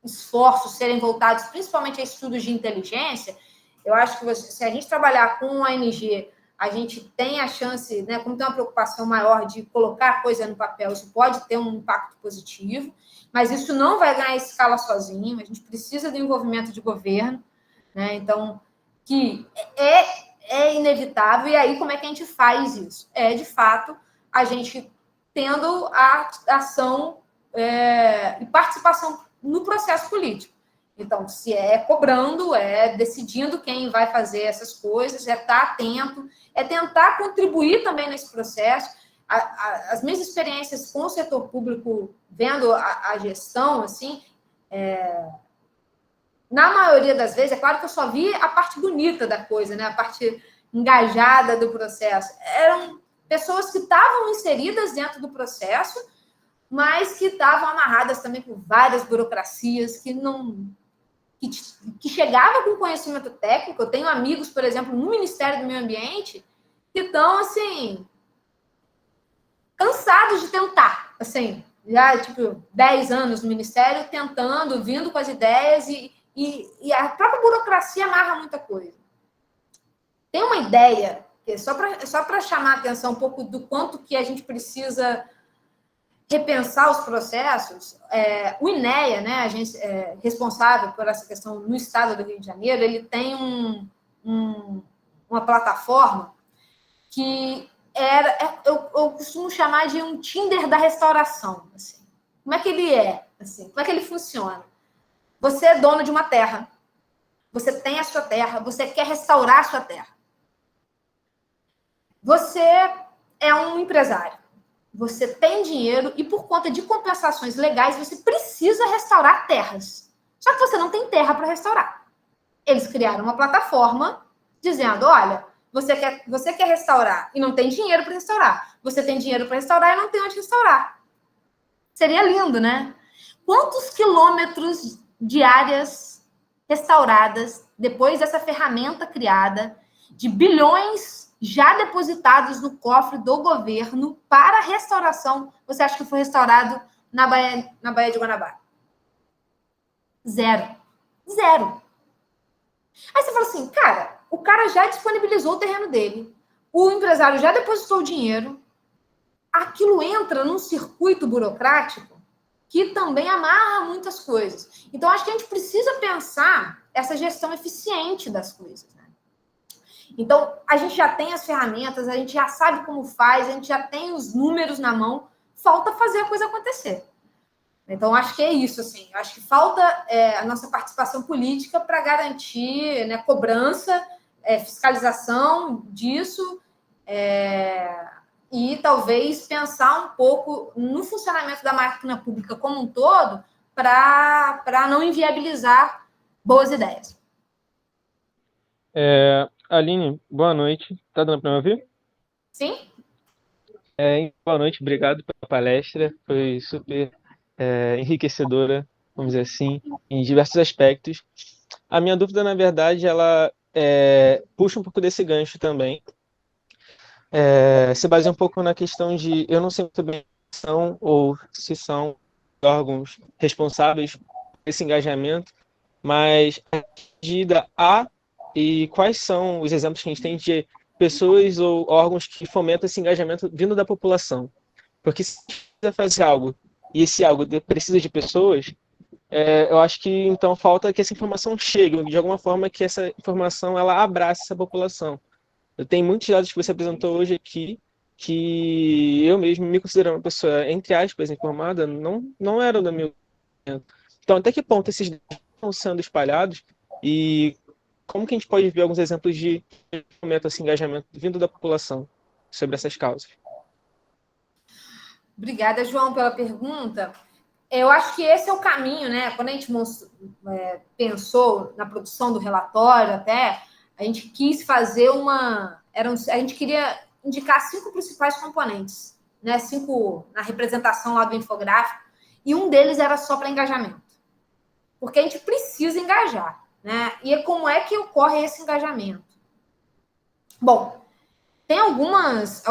esforços serem voltados principalmente a estudos de inteligência. Eu acho que se a gente trabalhar com o ONG, a gente tem a chance, né, como tem uma preocupação maior de colocar a coisa no papel, isso pode ter um impacto positivo, mas isso não vai ganhar escala sozinho, a gente precisa do envolvimento de governo, né? Então, que é inevitável. E aí, como é que a gente faz isso? É, de fato, a gente tendo a ação e participação no processo político. Então, se é cobrando, é decidindo quem vai fazer essas coisas, é estar atento, é tentar contribuir também nesse processo. As minhas experiências com o setor público, vendo a gestão, assim, na maioria das vezes, é claro que eu só vi a parte bonita da coisa, né? A parte engajada do processo. Eram pessoas que estavam inseridas dentro do processo, mas que estavam amarradas também por várias burocracias que chegavam com conhecimento técnico. Eu tenho amigos, por exemplo, no Ministério do Meio Ambiente, que estão, assim, cansados de tentar, assim, já, 10 anos no Ministério, tentando, vindo com as ideias, e a própria burocracia amarra muita coisa. Tem uma ideia, que só para chamar a atenção um pouco do quanto que a gente precisa repensar os processos. O INEA, né, a agência responsável por essa questão no estado do Rio de Janeiro, ele tem uma plataforma que eu costumo chamar de um Tinder da restauração. Assim. Como é que ele é? Assim, como é que ele funciona? Você é dono de uma terra, você tem a sua terra, você quer restaurar a sua terra. Você é um empresário, você tem dinheiro e, por conta de compensações legais, você precisa restaurar terras. Só que você não tem terra para restaurar. Eles criaram uma plataforma dizendo, olha, você quer restaurar e não tem dinheiro para restaurar. Você tem dinheiro para restaurar e não tem onde restaurar. Seria lindo, né? Quantos quilômetros de áreas restauradas, depois dessa ferramenta criada, de bilhões já depositados no cofre do governo para a restauração, você acha que foi restaurado na Baía de Guanabara? Zero. Aí você fala assim, cara, o cara já disponibilizou o terreno dele, o empresário já depositou o dinheiro, aquilo entra num circuito burocrático que também amarra muitas coisas. Então, acho que a gente precisa pensar essa gestão eficiente das coisas, né? Então, a gente já tem as ferramentas, a gente já sabe como faz, a gente já tem os números na mão, falta fazer a coisa acontecer. Então, acho que é isso, assim. Acho que falta a nossa participação política para garantir, né, cobrança, fiscalização disso, e talvez pensar um pouco no funcionamento da máquina pública como um todo para não inviabilizar boas ideias. Aline, boa noite. Tá dando para me ouvir? Sim? Boa noite, obrigado pela palestra. Foi super enriquecedora, vamos dizer assim, em diversos aspectos. A minha dúvida, na verdade, ela puxa um pouco desse gancho também. Se baseia um pouco na questão de, eu não sei muito bem se são ou se são órgãos responsáveis por esse engajamento, mas a medida e quais são os exemplos que a gente tem de pessoas ou órgãos que fomentam esse engajamento vindo da população? Porque se precisa fazer algo e esse algo precisa de pessoas, eu acho que então falta que essa informação chegue, de alguma forma que essa informação ela abrace essa população. Eu tenho muitos dados que você apresentou hoje aqui que eu mesmo me considero uma pessoa, entre aspas, informada, não eram do meu conhecimento. Então, até que ponto esses dados estão sendo espalhados e como que a gente pode ver alguns exemplos de engajamento vindo da população sobre essas causas? Obrigada, João, pela pergunta. Eu acho que esse é o caminho, né? Quando a gente pensou na produção do relatório, até, a gente quis fazer a gente queria indicar 5 principais componentes, né? 5 na representação lá do infográfico, e um deles era só para engajamento. Porque a gente precisa engajar, né? E como é que ocorre esse engajamento? Bom, tem algumas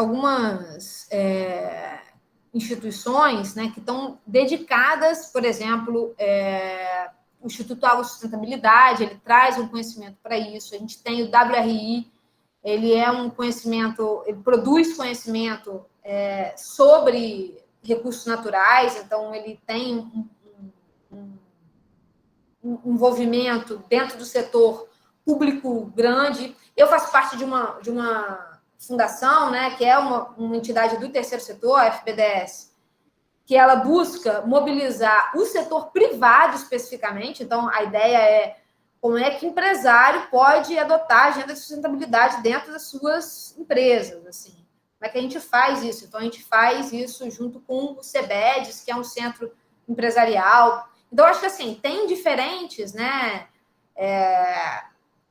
instituições, né, que estão dedicadas, por exemplo, o Instituto Água e Sustentabilidade, ele traz um conhecimento para isso. A gente tem o WRI, ele é um conhecimento, ele produz conhecimento sobre recursos naturais, então ele tem um envolvimento dentro do setor público grande. Eu faço parte de uma fundação, né, que é uma entidade do terceiro setor, a FBDS, que ela busca mobilizar o setor privado especificamente. Então, a ideia é como é que o empresário pode adotar a agenda de sustentabilidade dentro das suas empresas, assim. Como é que a gente faz isso? Então, a gente faz isso junto com o CEBEDES, que é um centro empresarial. Então, acho que, assim, tem diferentes, né?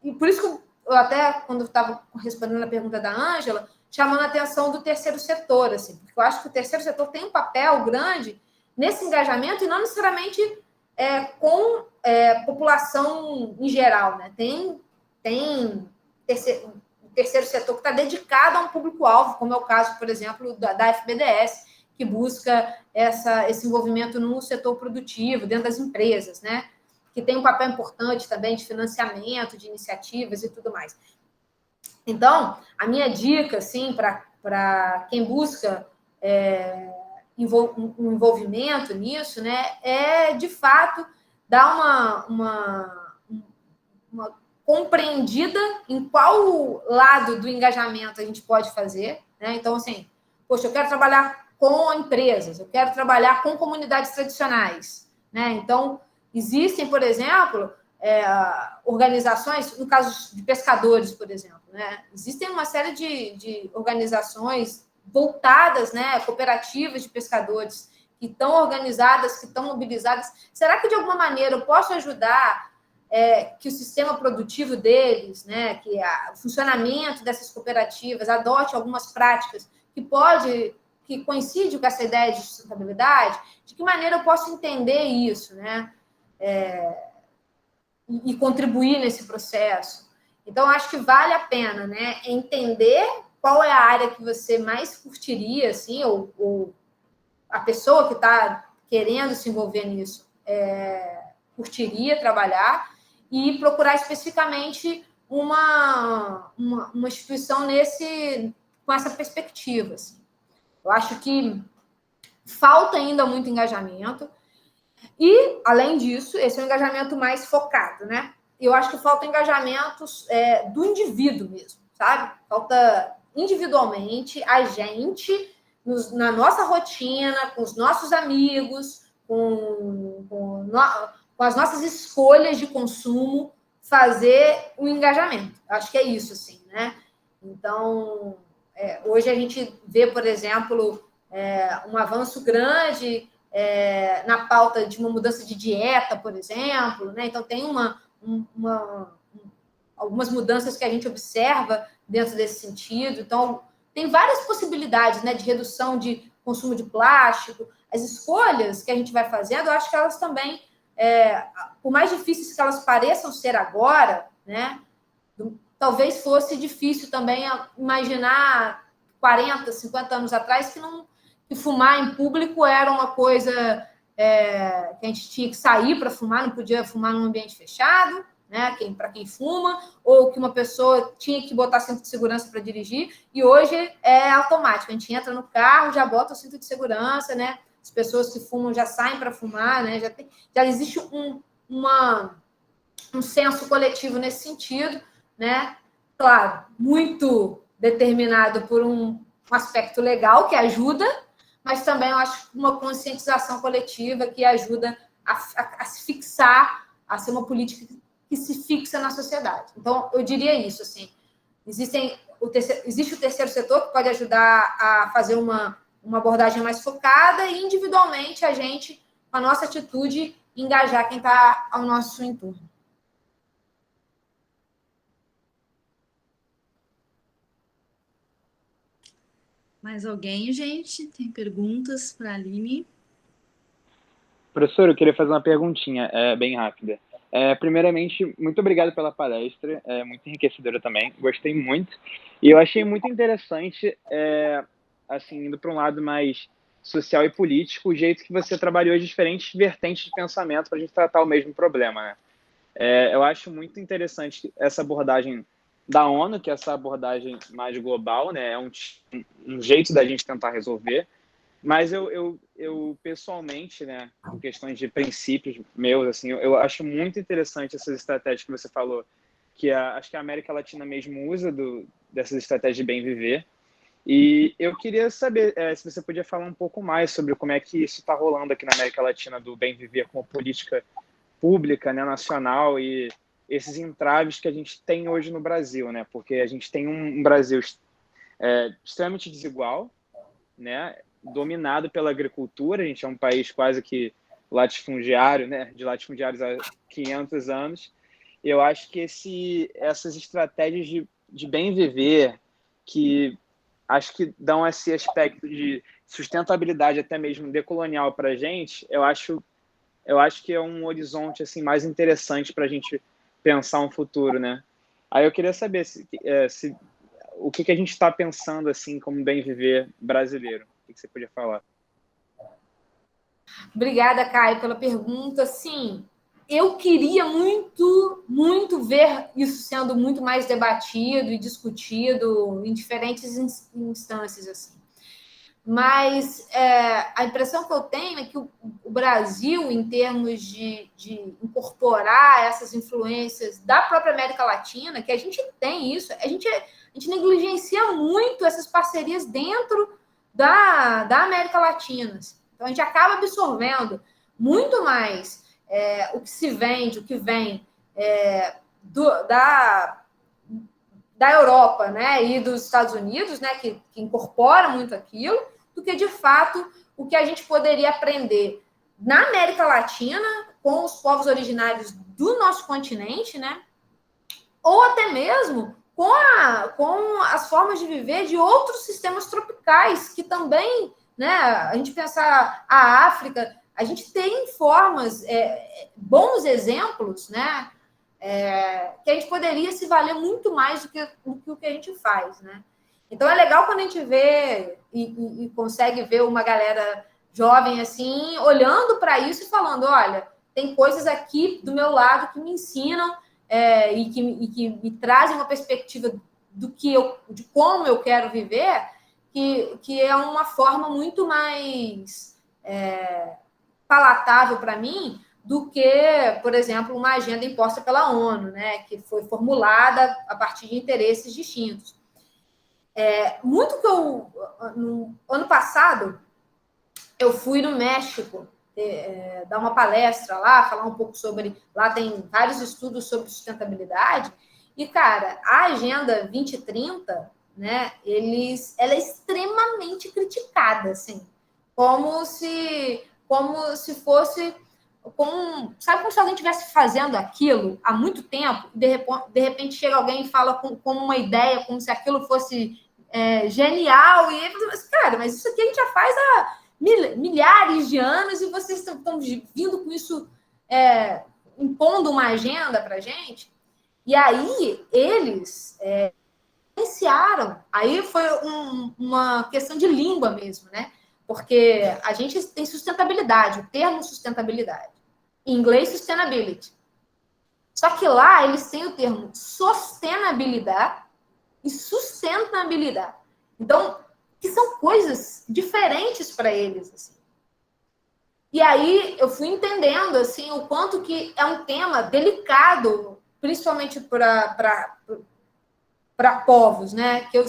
E por isso que eu até, quando eu estava respondendo a pergunta da Ângela, chamando a atenção do terceiro setor, assim, porque eu acho que o terceiro setor tem um papel grande nesse engajamento e não necessariamente com população em geral, né? Tem terceiro setor que está dedicado a um público-alvo, como é o caso, por exemplo, da FBDS, que busca esse envolvimento no setor produtivo, dentro das empresas, né? Que tem um papel importante também de financiamento, de iniciativas e tudo mais. Então, a minha dica, assim, para quem busca um envolvimento nisso, né, é, de fato, dar uma compreendida em qual lado do engajamento a gente pode fazer, né? Então, assim, poxa, eu quero trabalhar com empresas, eu quero trabalhar com comunidades tradicionais, né? Então, existem, por exemplo, organizações, no caso de pescadores, por exemplo, né? Existem uma série de organizações voltadas, né, cooperativas de pescadores, que estão organizadas, que estão mobilizadas. Será que, de alguma maneira, eu posso ajudar que o sistema produtivo deles, né, que o funcionamento dessas cooperativas adote algumas práticas que coincide com essa ideia de sustentabilidade? De que maneira eu posso entender isso, né? E contribuir nesse processo? Então, acho que vale a pena, né, entender qual é a área que você mais curtiria, assim, ou a pessoa que está querendo se envolver nisso curtiria trabalhar, e procurar especificamente uma instituição com essa perspectiva, assim. Eu acho que falta ainda muito engajamento. E, além disso, esse é um engajamento mais focado, né? Eu acho que falta engajamento do indivíduo mesmo, sabe? Falta individualmente a gente, na nossa rotina, com os nossos amigos, com as nossas escolhas de consumo, fazer um engajamento. Acho que é isso, assim, né? Então, hoje a gente vê, por exemplo, um avanço grande na pauta de uma mudança de dieta, por exemplo, né? Então, tem algumas mudanças que a gente observa dentro desse sentido. Então, tem várias possibilidades, né, de redução de consumo de plástico. As escolhas que a gente vai fazendo, eu acho que elas também, por mais difíceis que elas pareçam ser agora, né, talvez fosse difícil também imaginar 40, 50 anos atrás que fumar em público era uma coisa que a gente tinha que sair para fumar, não podia fumar num ambiente fechado, né, para quem fuma, ou que uma pessoa tinha que botar cinto de segurança para dirigir, e hoje é automático, a gente entra no carro, já bota o cinto de segurança, né, as pessoas que fumam já saem para fumar, né, já existe um senso coletivo nesse sentido, né, claro, muito determinado por um aspecto legal que ajuda, mas também eu acho uma conscientização coletiva que ajuda a se fixar, a ser uma política que se fixa na sociedade. Então, eu diria isso, assim, existe o terceiro setor que pode ajudar a fazer uma abordagem mais focada e, individualmente, a gente, com a nossa atitude, engajar quem está ao nosso entorno. Mais alguém, gente? Tem perguntas para a Aline? Professor, eu queria fazer uma perguntinha bem rápida. Primeiramente, muito obrigado pela palestra, muito enriquecedora também, gostei muito. E eu achei muito interessante, assim, indo para um lado mais social e político, o jeito que você trabalhou as diferentes vertentes de pensamento para a gente tratar o mesmo problema, né? Eu acho muito interessante essa abordagem da ONU, que é essa abordagem mais global, né? É um jeito da gente tentar resolver. Mas eu pessoalmente, né, em questões de princípios meus, assim, eu acho muito interessante essas estratégias que você falou, que acho que a América Latina mesmo usa dessas estratégias de bem viver. E eu queria saber se você podia falar um pouco mais sobre como é que isso está rolando aqui na América Latina, do bem viver como política pública, né, nacional, e esses entraves que a gente tem hoje no Brasil, né? Porque a gente tem um Brasil extremamente desigual, né? Dominado pela agricultura, a gente é um país quase que latifundiário, né? De latifundiários há 500 anos. Eu acho que essas estratégias de bem viver, que acho que dão esse aspecto de sustentabilidade até mesmo decolonial para a gente, eu acho que é um horizonte assim mais interessante para a gente pensar um futuro, né? Aí eu queria saber o que a gente está pensando assim como bem viver brasileiro. O que você podia falar? Obrigada, Caio, pela pergunta. Sim, eu queria muito, muito ver isso sendo muito mais debatido e discutido em diferentes instâncias, assim. Mas a impressão que eu tenho é que o Brasil, em termos de incorporar essas influências da própria América Latina, que a gente tem isso, a gente negligencia muito essas parcerias dentro da América Latina. Então, a gente acaba absorvendo muito mais o que se vende, o que vem da Europa, né, e dos Estados Unidos, né, que incorpora muito aquilo, do que, de fato, o que a gente poderia aprender na América Latina, com os povos originários do nosso continente, né, ou até mesmo com as formas de viver de outros sistemas tropicais, que também, né, a gente pensar a África, a gente tem formas, bons exemplos, né, que a gente poderia se valer muito mais do que o que a gente faz, né? Então, é legal quando a gente vê e consegue ver uma galera jovem, assim, olhando para isso e falando, olha, tem coisas aqui do meu lado que me ensinam e que me trazem uma perspectiva de como eu quero viver, que é uma forma muito mais palatável para mim do que, por exemplo, uma agenda imposta pela ONU, né, que foi formulada a partir de interesses distintos. Muito que no ano passado, eu fui no México dar uma palestra lá, falar um pouco sobre... Lá tem vários estudos sobre sustentabilidade. E, cara, a Agenda 2030, né, ela é extremamente criticada, assim, como se fosse... sabe como se alguém estivesse fazendo aquilo há muito tempo, de repente chega alguém e fala com uma ideia, como se aquilo fosse genial, e cara, mas isso aqui a gente já faz há milhares de anos e vocês estão vindo com isso, impondo uma agenda para a gente. E aí eles influenciaram. Aí foi uma questão de língua mesmo, né? Porque a gente tem sustentabilidade, o termo sustentabilidade. Em inglês, sustainability. Só que lá eles têm o termo sustainabilidade e sustentabilidade. Então, que são coisas diferentes para eles, assim. E aí eu fui entendendo, assim, o quanto que é um tema delicado, principalmente para para povos, né? Que eu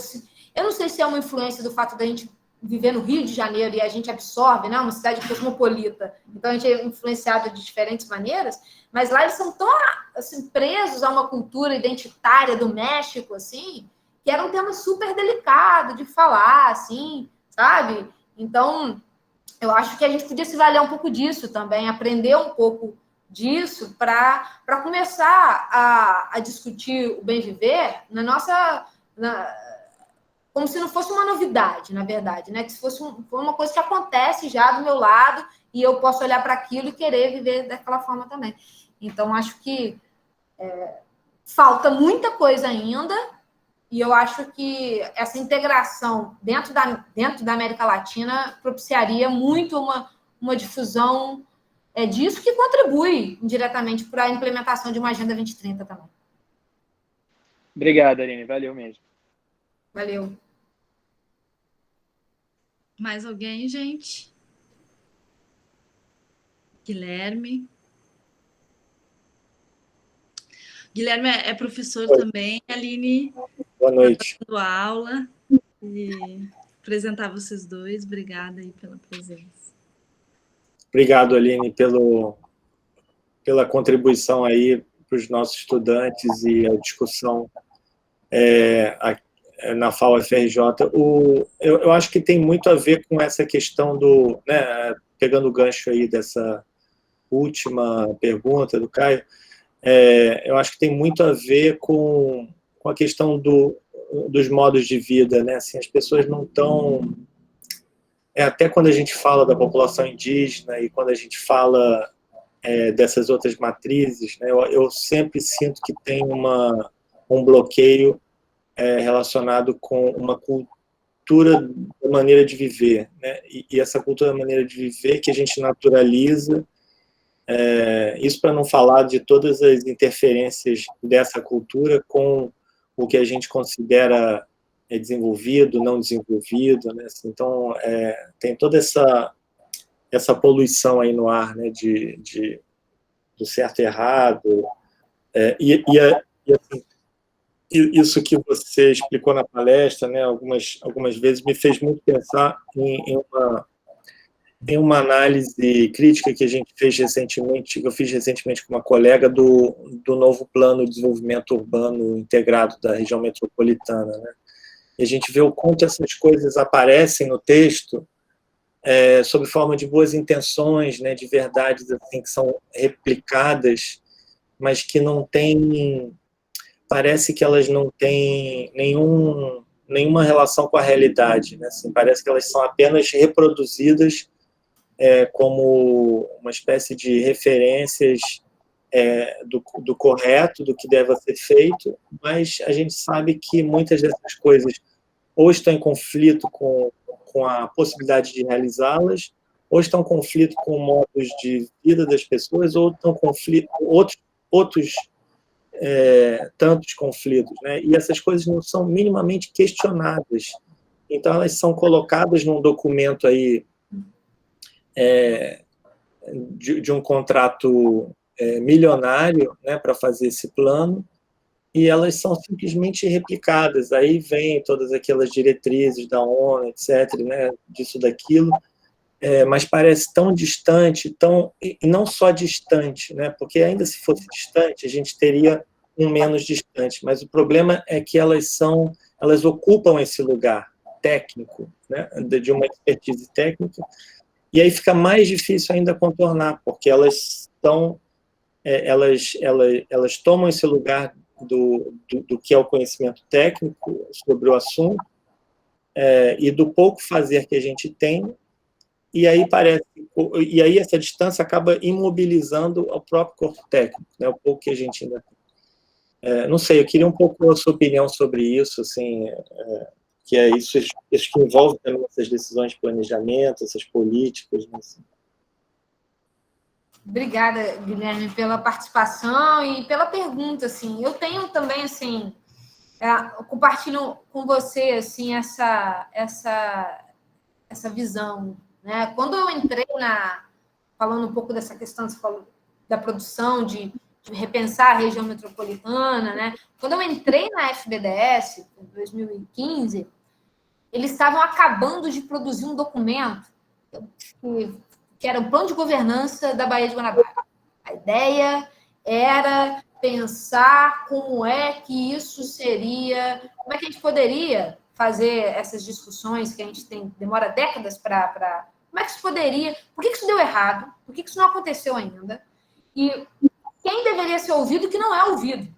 não sei se é uma influência do fato da gente viver no Rio de Janeiro e a gente absorve, né? Uma cidade cosmopolita, então a gente é influenciado de diferentes maneiras, mas lá eles são tão assim, presos a uma cultura identitária do México, assim, que era um tema super delicado de falar, assim, sabe? Então, eu acho que a gente podia se valer um pouco disso também, aprender um pouco disso para começar a discutir o bem viver na nossa... como se não fosse uma novidade, na verdade, né? Que se fosse uma coisa que acontece já do meu lado e eu posso olhar para aquilo e querer viver daquela forma também. Então, acho que falta muita coisa ainda e eu acho que essa integração dentro da América Latina propiciaria muito uma difusão disso que contribui indiretamente para a implementação de uma Agenda 2030 também. Obrigado, Aline. Valeu mesmo. Valeu. Mais alguém, gente? Guilherme. Guilherme é professor também. Aline Boa noite. Está dando aula e apresentar vocês dois. Obrigada aí pela presença. Obrigado, Aline, pela contribuição aí para os nossos estudantes e a discussão na FAU-FRJ. Eu acho que tem muito a ver com essa questão do... Né, pegando o gancho aí dessa última pergunta do Caio, eu acho que tem muito a ver com a questão dos modos de vida, né? Assim, as pessoas não estão... até quando a gente fala da população indígena e quando a gente fala dessas outras matrizes, né, eu sempre sinto que tem um bloqueio relacionado com uma cultura da maneira de viver, né? E essa cultura da maneira de viver que a gente naturaliza, isso para não falar de todas as interferências dessa cultura com o que a gente considera desenvolvido, não desenvolvido, né? Assim, então, tem toda essa poluição aí no ar, né, do certo e errado, assim, isso que você explicou na palestra, né, algumas vezes me fez muito pensar em uma análise crítica que eu fiz recentemente com uma colega do novo plano de desenvolvimento urbano integrado da região metropolitana, né? E a gente vê o quanto essas coisas aparecem no texto sob forma de boas intenções, né, de verdades assim, que são replicadas, mas que não têm... Parece que elas não têm nenhuma relação com a realidade, né? Assim, parece que elas são apenas reproduzidas como uma espécie de referências do correto, do que deve ser feito, mas a gente sabe que muitas dessas coisas ou estão em conflito com a possibilidade de realizá-las, ou estão em conflito com modos de vida das pessoas, ou estão em conflito com outros tantos conflitos, né? E essas coisas não são minimamente questionadas. Então, elas são colocadas num documento aí de um contrato milionário, né, para fazer esse plano, e elas são simplesmente replicadas. Aí vem todas aquelas diretrizes da ONU, etc., né, disso, daquilo, mas parece tão distante, e não só distante, né, porque ainda se fosse distante, a gente teria um menos distante, mas o problema é que elas ocupam esse lugar técnico, né, de uma expertise técnica, e aí fica mais difícil ainda contornar, porque elas tomam esse lugar do que é o conhecimento técnico sobre o assunto, e do pouco fazer que a gente tem, e aí essa distância acaba imobilizando o próprio corpo técnico, né, o pouco que a gente ainda tem. Não sei, eu queria um pouco a sua opinião sobre isso, assim, que é isso que envolve também essas decisões de planejamento, essas políticas, né, assim. Obrigada, Guilherme, pela participação e pela pergunta, assim. Eu tenho também, assim, compartilho com você, assim, essa visão, né? Quando eu entrei falando um pouco dessa questão, você falou da produção de de repensar a região metropolitana, né? Quando eu entrei na FBDS, em 2015, eles estavam acabando de produzir um documento que era o plano de governança da Baía de Guanabara. A ideia era pensar como é que isso seria, como é que a gente poderia fazer essas discussões que a gente demora décadas para... Como é que isso poderia... Por que isso deu errado? Por que isso não aconteceu ainda? E quem deveria ser ouvido e que não é ouvido?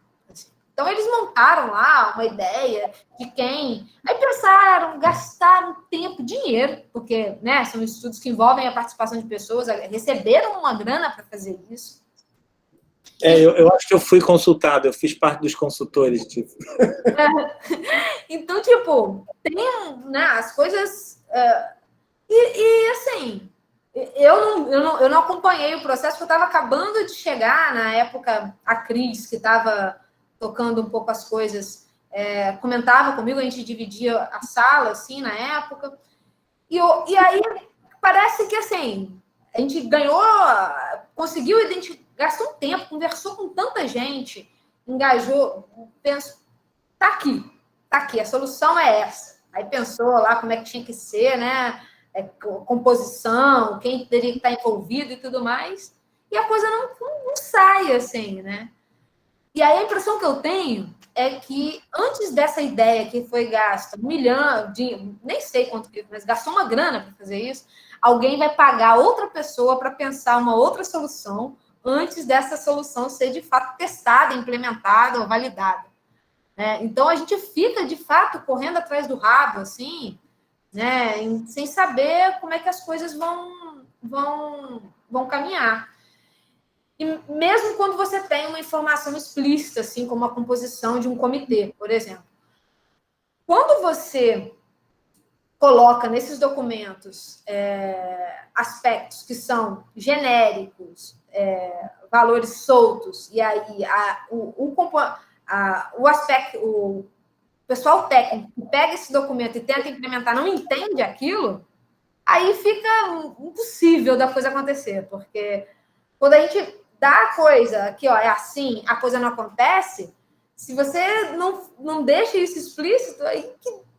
Então, eles montaram lá uma ideia de quem... Aí pensaram, gastaram tempo, dinheiro, porque, né, são estudos que envolvem a participação de pessoas, receberam uma grana para fazer isso. Eu acho que eu fui consultado, eu fiz parte dos consultores disso. Então, tipo, tem, né, as coisas... assim, eu não acompanhei o processo, porque eu estava acabando de chegar, na época, a Cris, que estava tocando um pouco as coisas, comentava comigo, a gente dividia a sala, assim, na época, e aí parece que, assim, a gente conseguiu identificar, gastou um tempo, conversou com tanta gente, engajou, pensou, tá aqui, a solução é essa. Aí pensou lá como é que tinha que ser, né, composição, quem teria que estar envolvido e tudo mais, e a coisa não sai, assim, né. E aí a impressão que eu tenho é que antes dessa ideia que foi gasta $1 milhão, nem sei quanto que, mas gastou uma grana para fazer isso, alguém vai pagar outra pessoa para pensar uma outra solução antes dessa solução ser de fato testada, implementada ou validada. Então a gente fica de fato correndo atrás do rabo, assim, né, sem saber como é que as coisas vão caminhar. E mesmo quando você tem uma informação explícita, assim, como a composição de um comitê, por exemplo. Quando você coloca nesses documentos aspectos que são genéricos, valores soltos, e aí o aspecto, o pessoal técnico que pega esse documento e tenta implementar não entende aquilo, aí fica impossível da coisa acontecer, porque quando a gente dá a coisa que é assim, a coisa não acontece, se você não deixa isso explícito, aí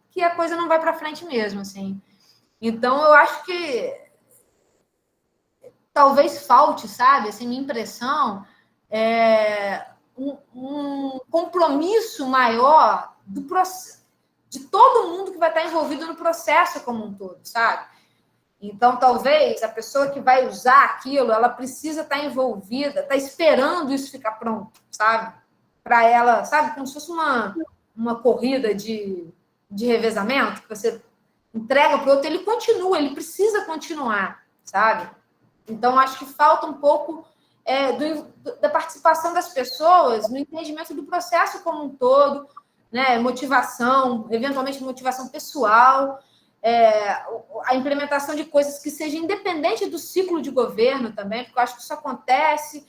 que a coisa não vai para frente mesmo, assim. Então, eu acho que talvez falte, sabe, assim, minha impressão um compromisso maior de todo mundo que vai estar envolvido no processo como um todo, sabe? Então, talvez a pessoa que vai usar aquilo, ela precisa estar envolvida, está esperando isso ficar pronto, sabe? Para ela, sabe? Como se fosse uma corrida de revezamento, que você entrega para o outro, ele precisa continuar, sabe? Então, acho que falta um pouco da participação das pessoas no entendimento do processo como um todo, né? Motivação, eventualmente motivação pessoal, a implementação de coisas que sejam independentes do ciclo de governo também, porque eu acho que isso acontece,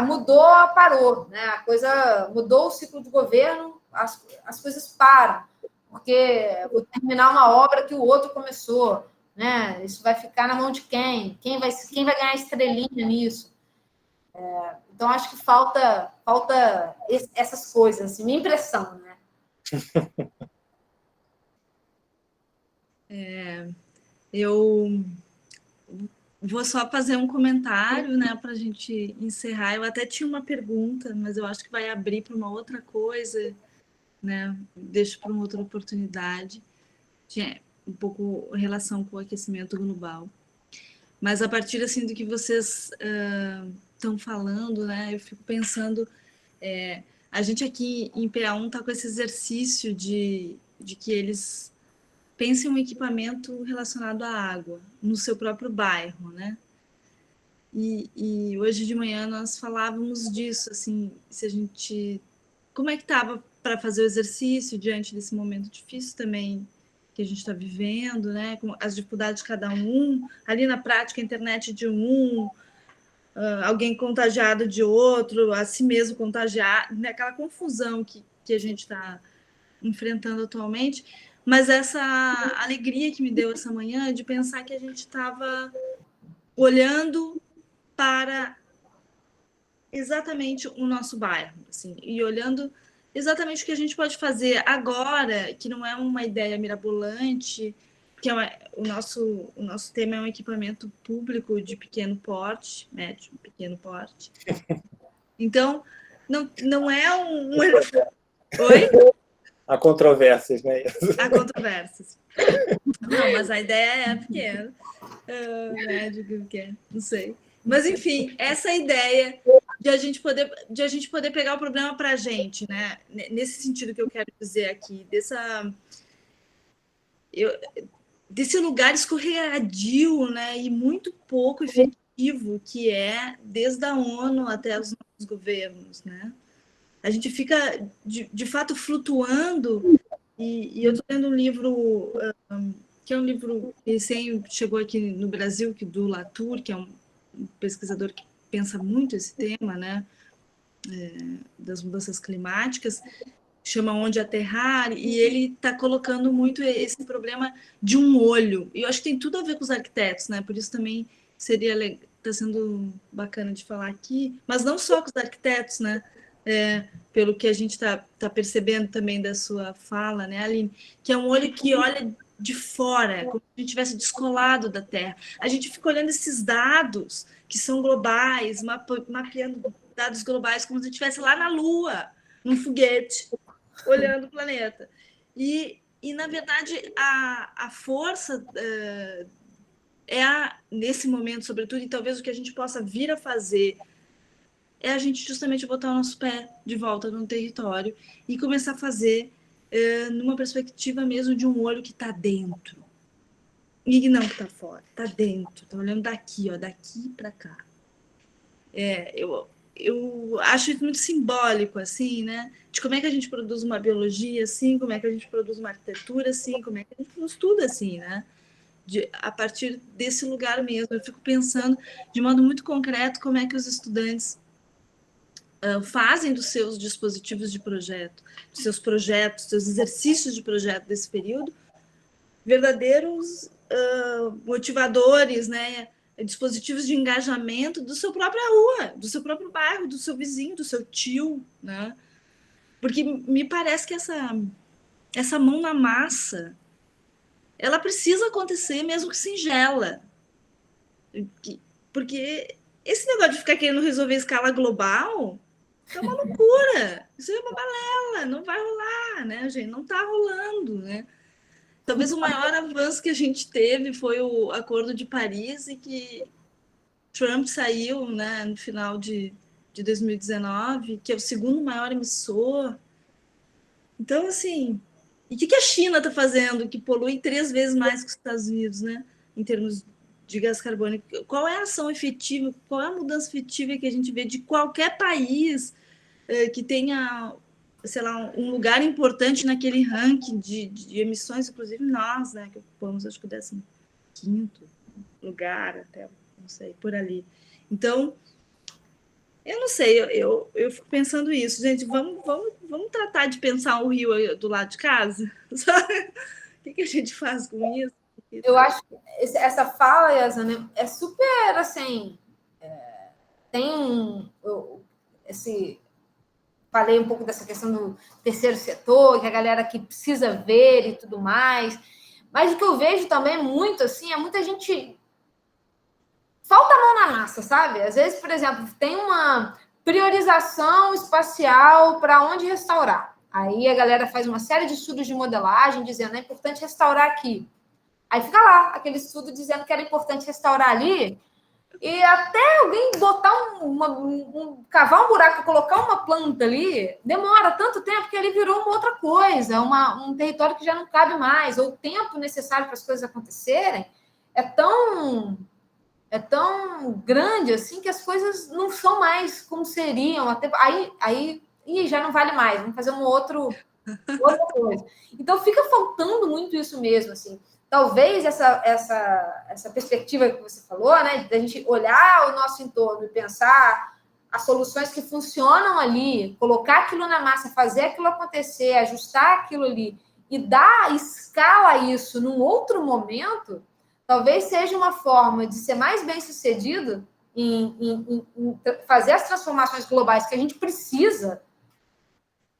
mudou, parou, né? A coisa mudou o ciclo de governo, as coisas param, porque vou terminar uma obra que o outro começou, né? Isso vai ficar na mão de quem? Quem vai ganhar estrelinha nisso? Então, acho que falta essas coisas, assim, minha impressão, né? Eu vou só fazer um comentário, né, para a gente encerrar. Eu até tinha uma pergunta, mas eu acho que vai abrir para uma outra coisa, né? Deixo para uma outra oportunidade. Tinha um pouco relação com o aquecimento global. Mas a partir assim do que vocês estão falando, né, eu fico pensando, a gente aqui em PA1 está com esse exercício de que eles pensem um equipamento relacionado à água no seu próprio bairro, né? E hoje de manhã nós falávamos disso, assim, se a gente, como é que estava para fazer o exercício diante desse momento difícil também que a gente está vivendo, né? Com as dificuldades de cada um, ali na prática a internet de alguém contagiado de outro, a si mesmo contagiado, né? Aquela confusão que a gente está enfrentando atualmente, mas essa alegria que me deu essa manhã de pensar que a gente estava olhando para exatamente o nosso bairro, assim, e olhando exatamente o que a gente pode fazer agora, que não é uma ideia mirabolante, que o nosso tema é um equipamento público de pequeno porte, médio, pequeno porte. Então, não é um... Oi? Há controvérsias, né? Há controvérsias. Não, mas a ideia é pequena. Médio, pequeno, não sei. Mas, enfim, essa ideia de a gente poder pegar o problema para a gente, né? Nesse sentido que eu quero dizer aqui, desse lugar escorregadio, né? E muito pouco efetivo que é desde a ONU até os nossos governos, né? A gente fica, de fato, flutuando. E eu estou lendo um livro, que é um livro que recém chegou aqui no Brasil, do Latour, que é um pesquisador que pensa muito esse tema, né, das mudanças climáticas, chama Onde Aterrar, e ele está colocando muito esse problema de um olho. E eu acho que tem tudo a ver com os arquitetos, né? Por isso também está sendo bacana de falar aqui, mas não só com os arquitetos, né? Pelo que a gente está percebendo também da sua fala, né, Aline? Que é um olho que olha de fora, como se a gente estivesse descolado da Terra. A gente fica olhando esses dados que são globais, mapeando dados globais, como se a gente estivesse lá na Lua, num foguete, olhando o planeta. E na verdade, a força nesse momento, sobretudo, e talvez o que a gente possa vir a fazer é a gente justamente botar o nosso pé de volta no território e começar a fazer numa perspectiva mesmo de um olho que está dentro. E não que está fora, está dentro, está olhando daqui, ó, daqui para cá. Eu acho isso muito simbólico, assim, né? De como é que a gente produz uma biologia assim, como é que a gente produz uma arquitetura assim, como é que a gente produz tudo assim, né? A partir desse lugar mesmo. Eu fico pensando de modo muito concreto como é que os estudantes fazem dos seus dispositivos de projeto, dos seus projetos, dos seus exercícios de projeto desse período, verdadeiros motivadores, né? Dispositivos de engajamento do seu própria rua, do seu próprio bairro, do seu vizinho, do seu tio, né? Porque me parece que essa mão na massa, ela precisa acontecer, mesmo que singela. Porque esse negócio de ficar querendo resolver a escala global é uma loucura. Isso é uma balela, não vai rolar, né, gente? Não está rolando, né? Talvez o maior avanço que a gente teve foi o Acordo de Paris e que Trump saiu, né, no final de 2019, que é o segundo maior emissor. Então, assim, e o que a China está fazendo que polui 3 vezes mais que os Estados Unidos, né, em termos de gás carbônico? Qual é a ação efetiva, qual é a mudança efetiva que a gente vê de qualquer país que tenha, sei lá, um lugar importante naquele ranking de emissões, inclusive nós, né, que ocupamos, acho que o 15º lugar, até, não sei, por ali. Então, eu não sei, eu fico pensando isso. Gente, vamos tratar de pensar o Rio do lado de casa? Sabe? O que a gente faz com isso? Eu acho que essa fala, Yasana, é super, assim, tem falei um pouco dessa questão do terceiro setor, que a galera que precisa ver e tudo mais, mas o que eu vejo também muito, assim, é muita gente... Falta a mão na massa, sabe? Às vezes, por exemplo, tem uma priorização espacial para onde restaurar. Aí a galera faz uma série de estudos de modelagem dizendo que é importante restaurar aqui. Aí fica lá, aquele estudo dizendo que era importante restaurar ali, e até alguém botar cavar um buraco e colocar uma planta ali, demora tanto tempo que ali virou uma outra coisa, um território que já não cabe mais, ou o tempo necessário para as coisas acontecerem é tão grande assim que as coisas não são mais como seriam. Até, aí já não vale mais, vamos fazer outra coisa. Então fica faltando muito isso mesmo, assim. Talvez essa perspectiva que você falou, né, da gente olhar o nosso entorno e pensar as soluções que funcionam ali, colocar aquilo na massa, fazer aquilo acontecer, ajustar aquilo ali e dar escala a isso num outro momento, talvez seja uma forma de ser mais bem-sucedido em fazer as transformações globais que a gente precisa,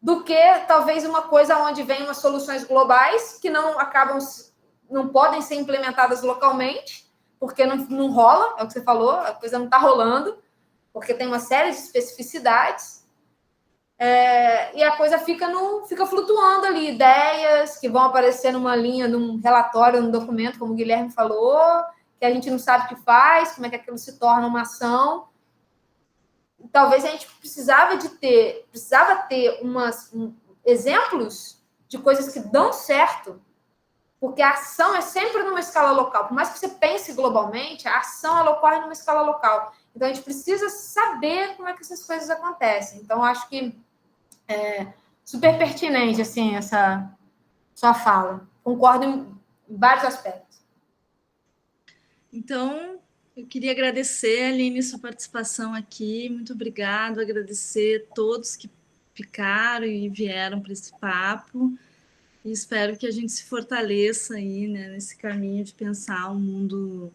do que talvez uma coisa onde vem umas soluções globais que não podem ser implementadas localmente, porque não rola, é o que você falou, a coisa não está rolando, porque tem uma série de especificidades, e a coisa fica flutuando ali, ideias que vão aparecer numa linha, num relatório, num documento, como o Guilherme falou, que a gente não sabe o que faz, como é que aquilo se torna uma ação. Talvez a gente precisava ter exemplos de coisas que dão certo, porque a ação é sempre numa escala local. Por mais que você pense globalmente, a ação ela ocorre numa escala local. Então, a gente precisa saber como é que essas coisas acontecem. Então, acho que é super pertinente, assim, essa sua fala. Concordo em vários aspectos. Então, eu queria agradecer, Aline, sua participação aqui. Muito obrigado. Agradecer a todos que ficaram e vieram para esse papo. E espero que a gente se fortaleça aí, né, nesse caminho de pensar um mundo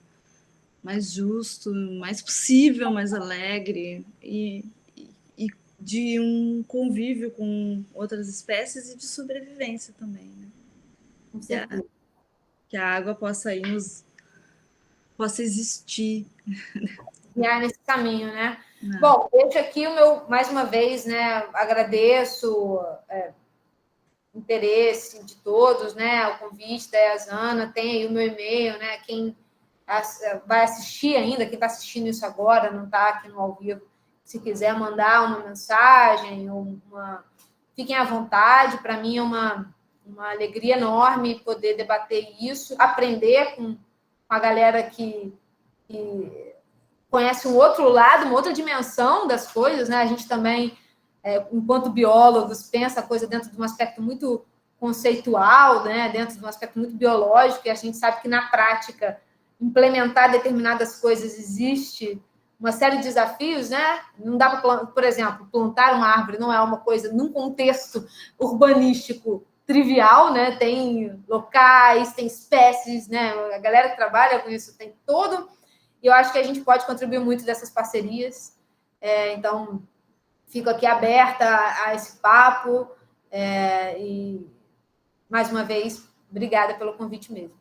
mais justo, mais possível, mais alegre e de um convívio com outras espécies e de sobrevivência também, né? Com certeza. Que a água possa possa existir. Guiar nesse caminho, né? Bom, deixo aqui mais uma vez, né? Agradeço o interesse de todos, né? O convite da Yazana, tem aí o meu e-mail, né? Quem vai assistir ainda, quem está assistindo isso agora, não está aqui no ao vivo, se quiser mandar uma mensagem, fiquem à vontade. Para mim é uma alegria enorme poder debater isso, aprender com a galera que conhece um outro lado, uma outra dimensão das coisas, né? A gente também, enquanto biólogos, pensa a coisa dentro de um aspecto muito conceitual, né? Dentro de um aspecto muito biológico, e a gente sabe que na prática implementar determinadas coisas existe uma série de desafios, né? Não dá para, por exemplo, plantar uma árvore não é uma coisa num contexto urbanístico trivial, né? Tem locais, tem espécies, né? A galera que trabalha com isso tem todo. E eu acho que a gente pode contribuir muito dessas parcerias. Então, fico aqui aberta a esse papo. E, mais uma vez, obrigada pelo convite mesmo.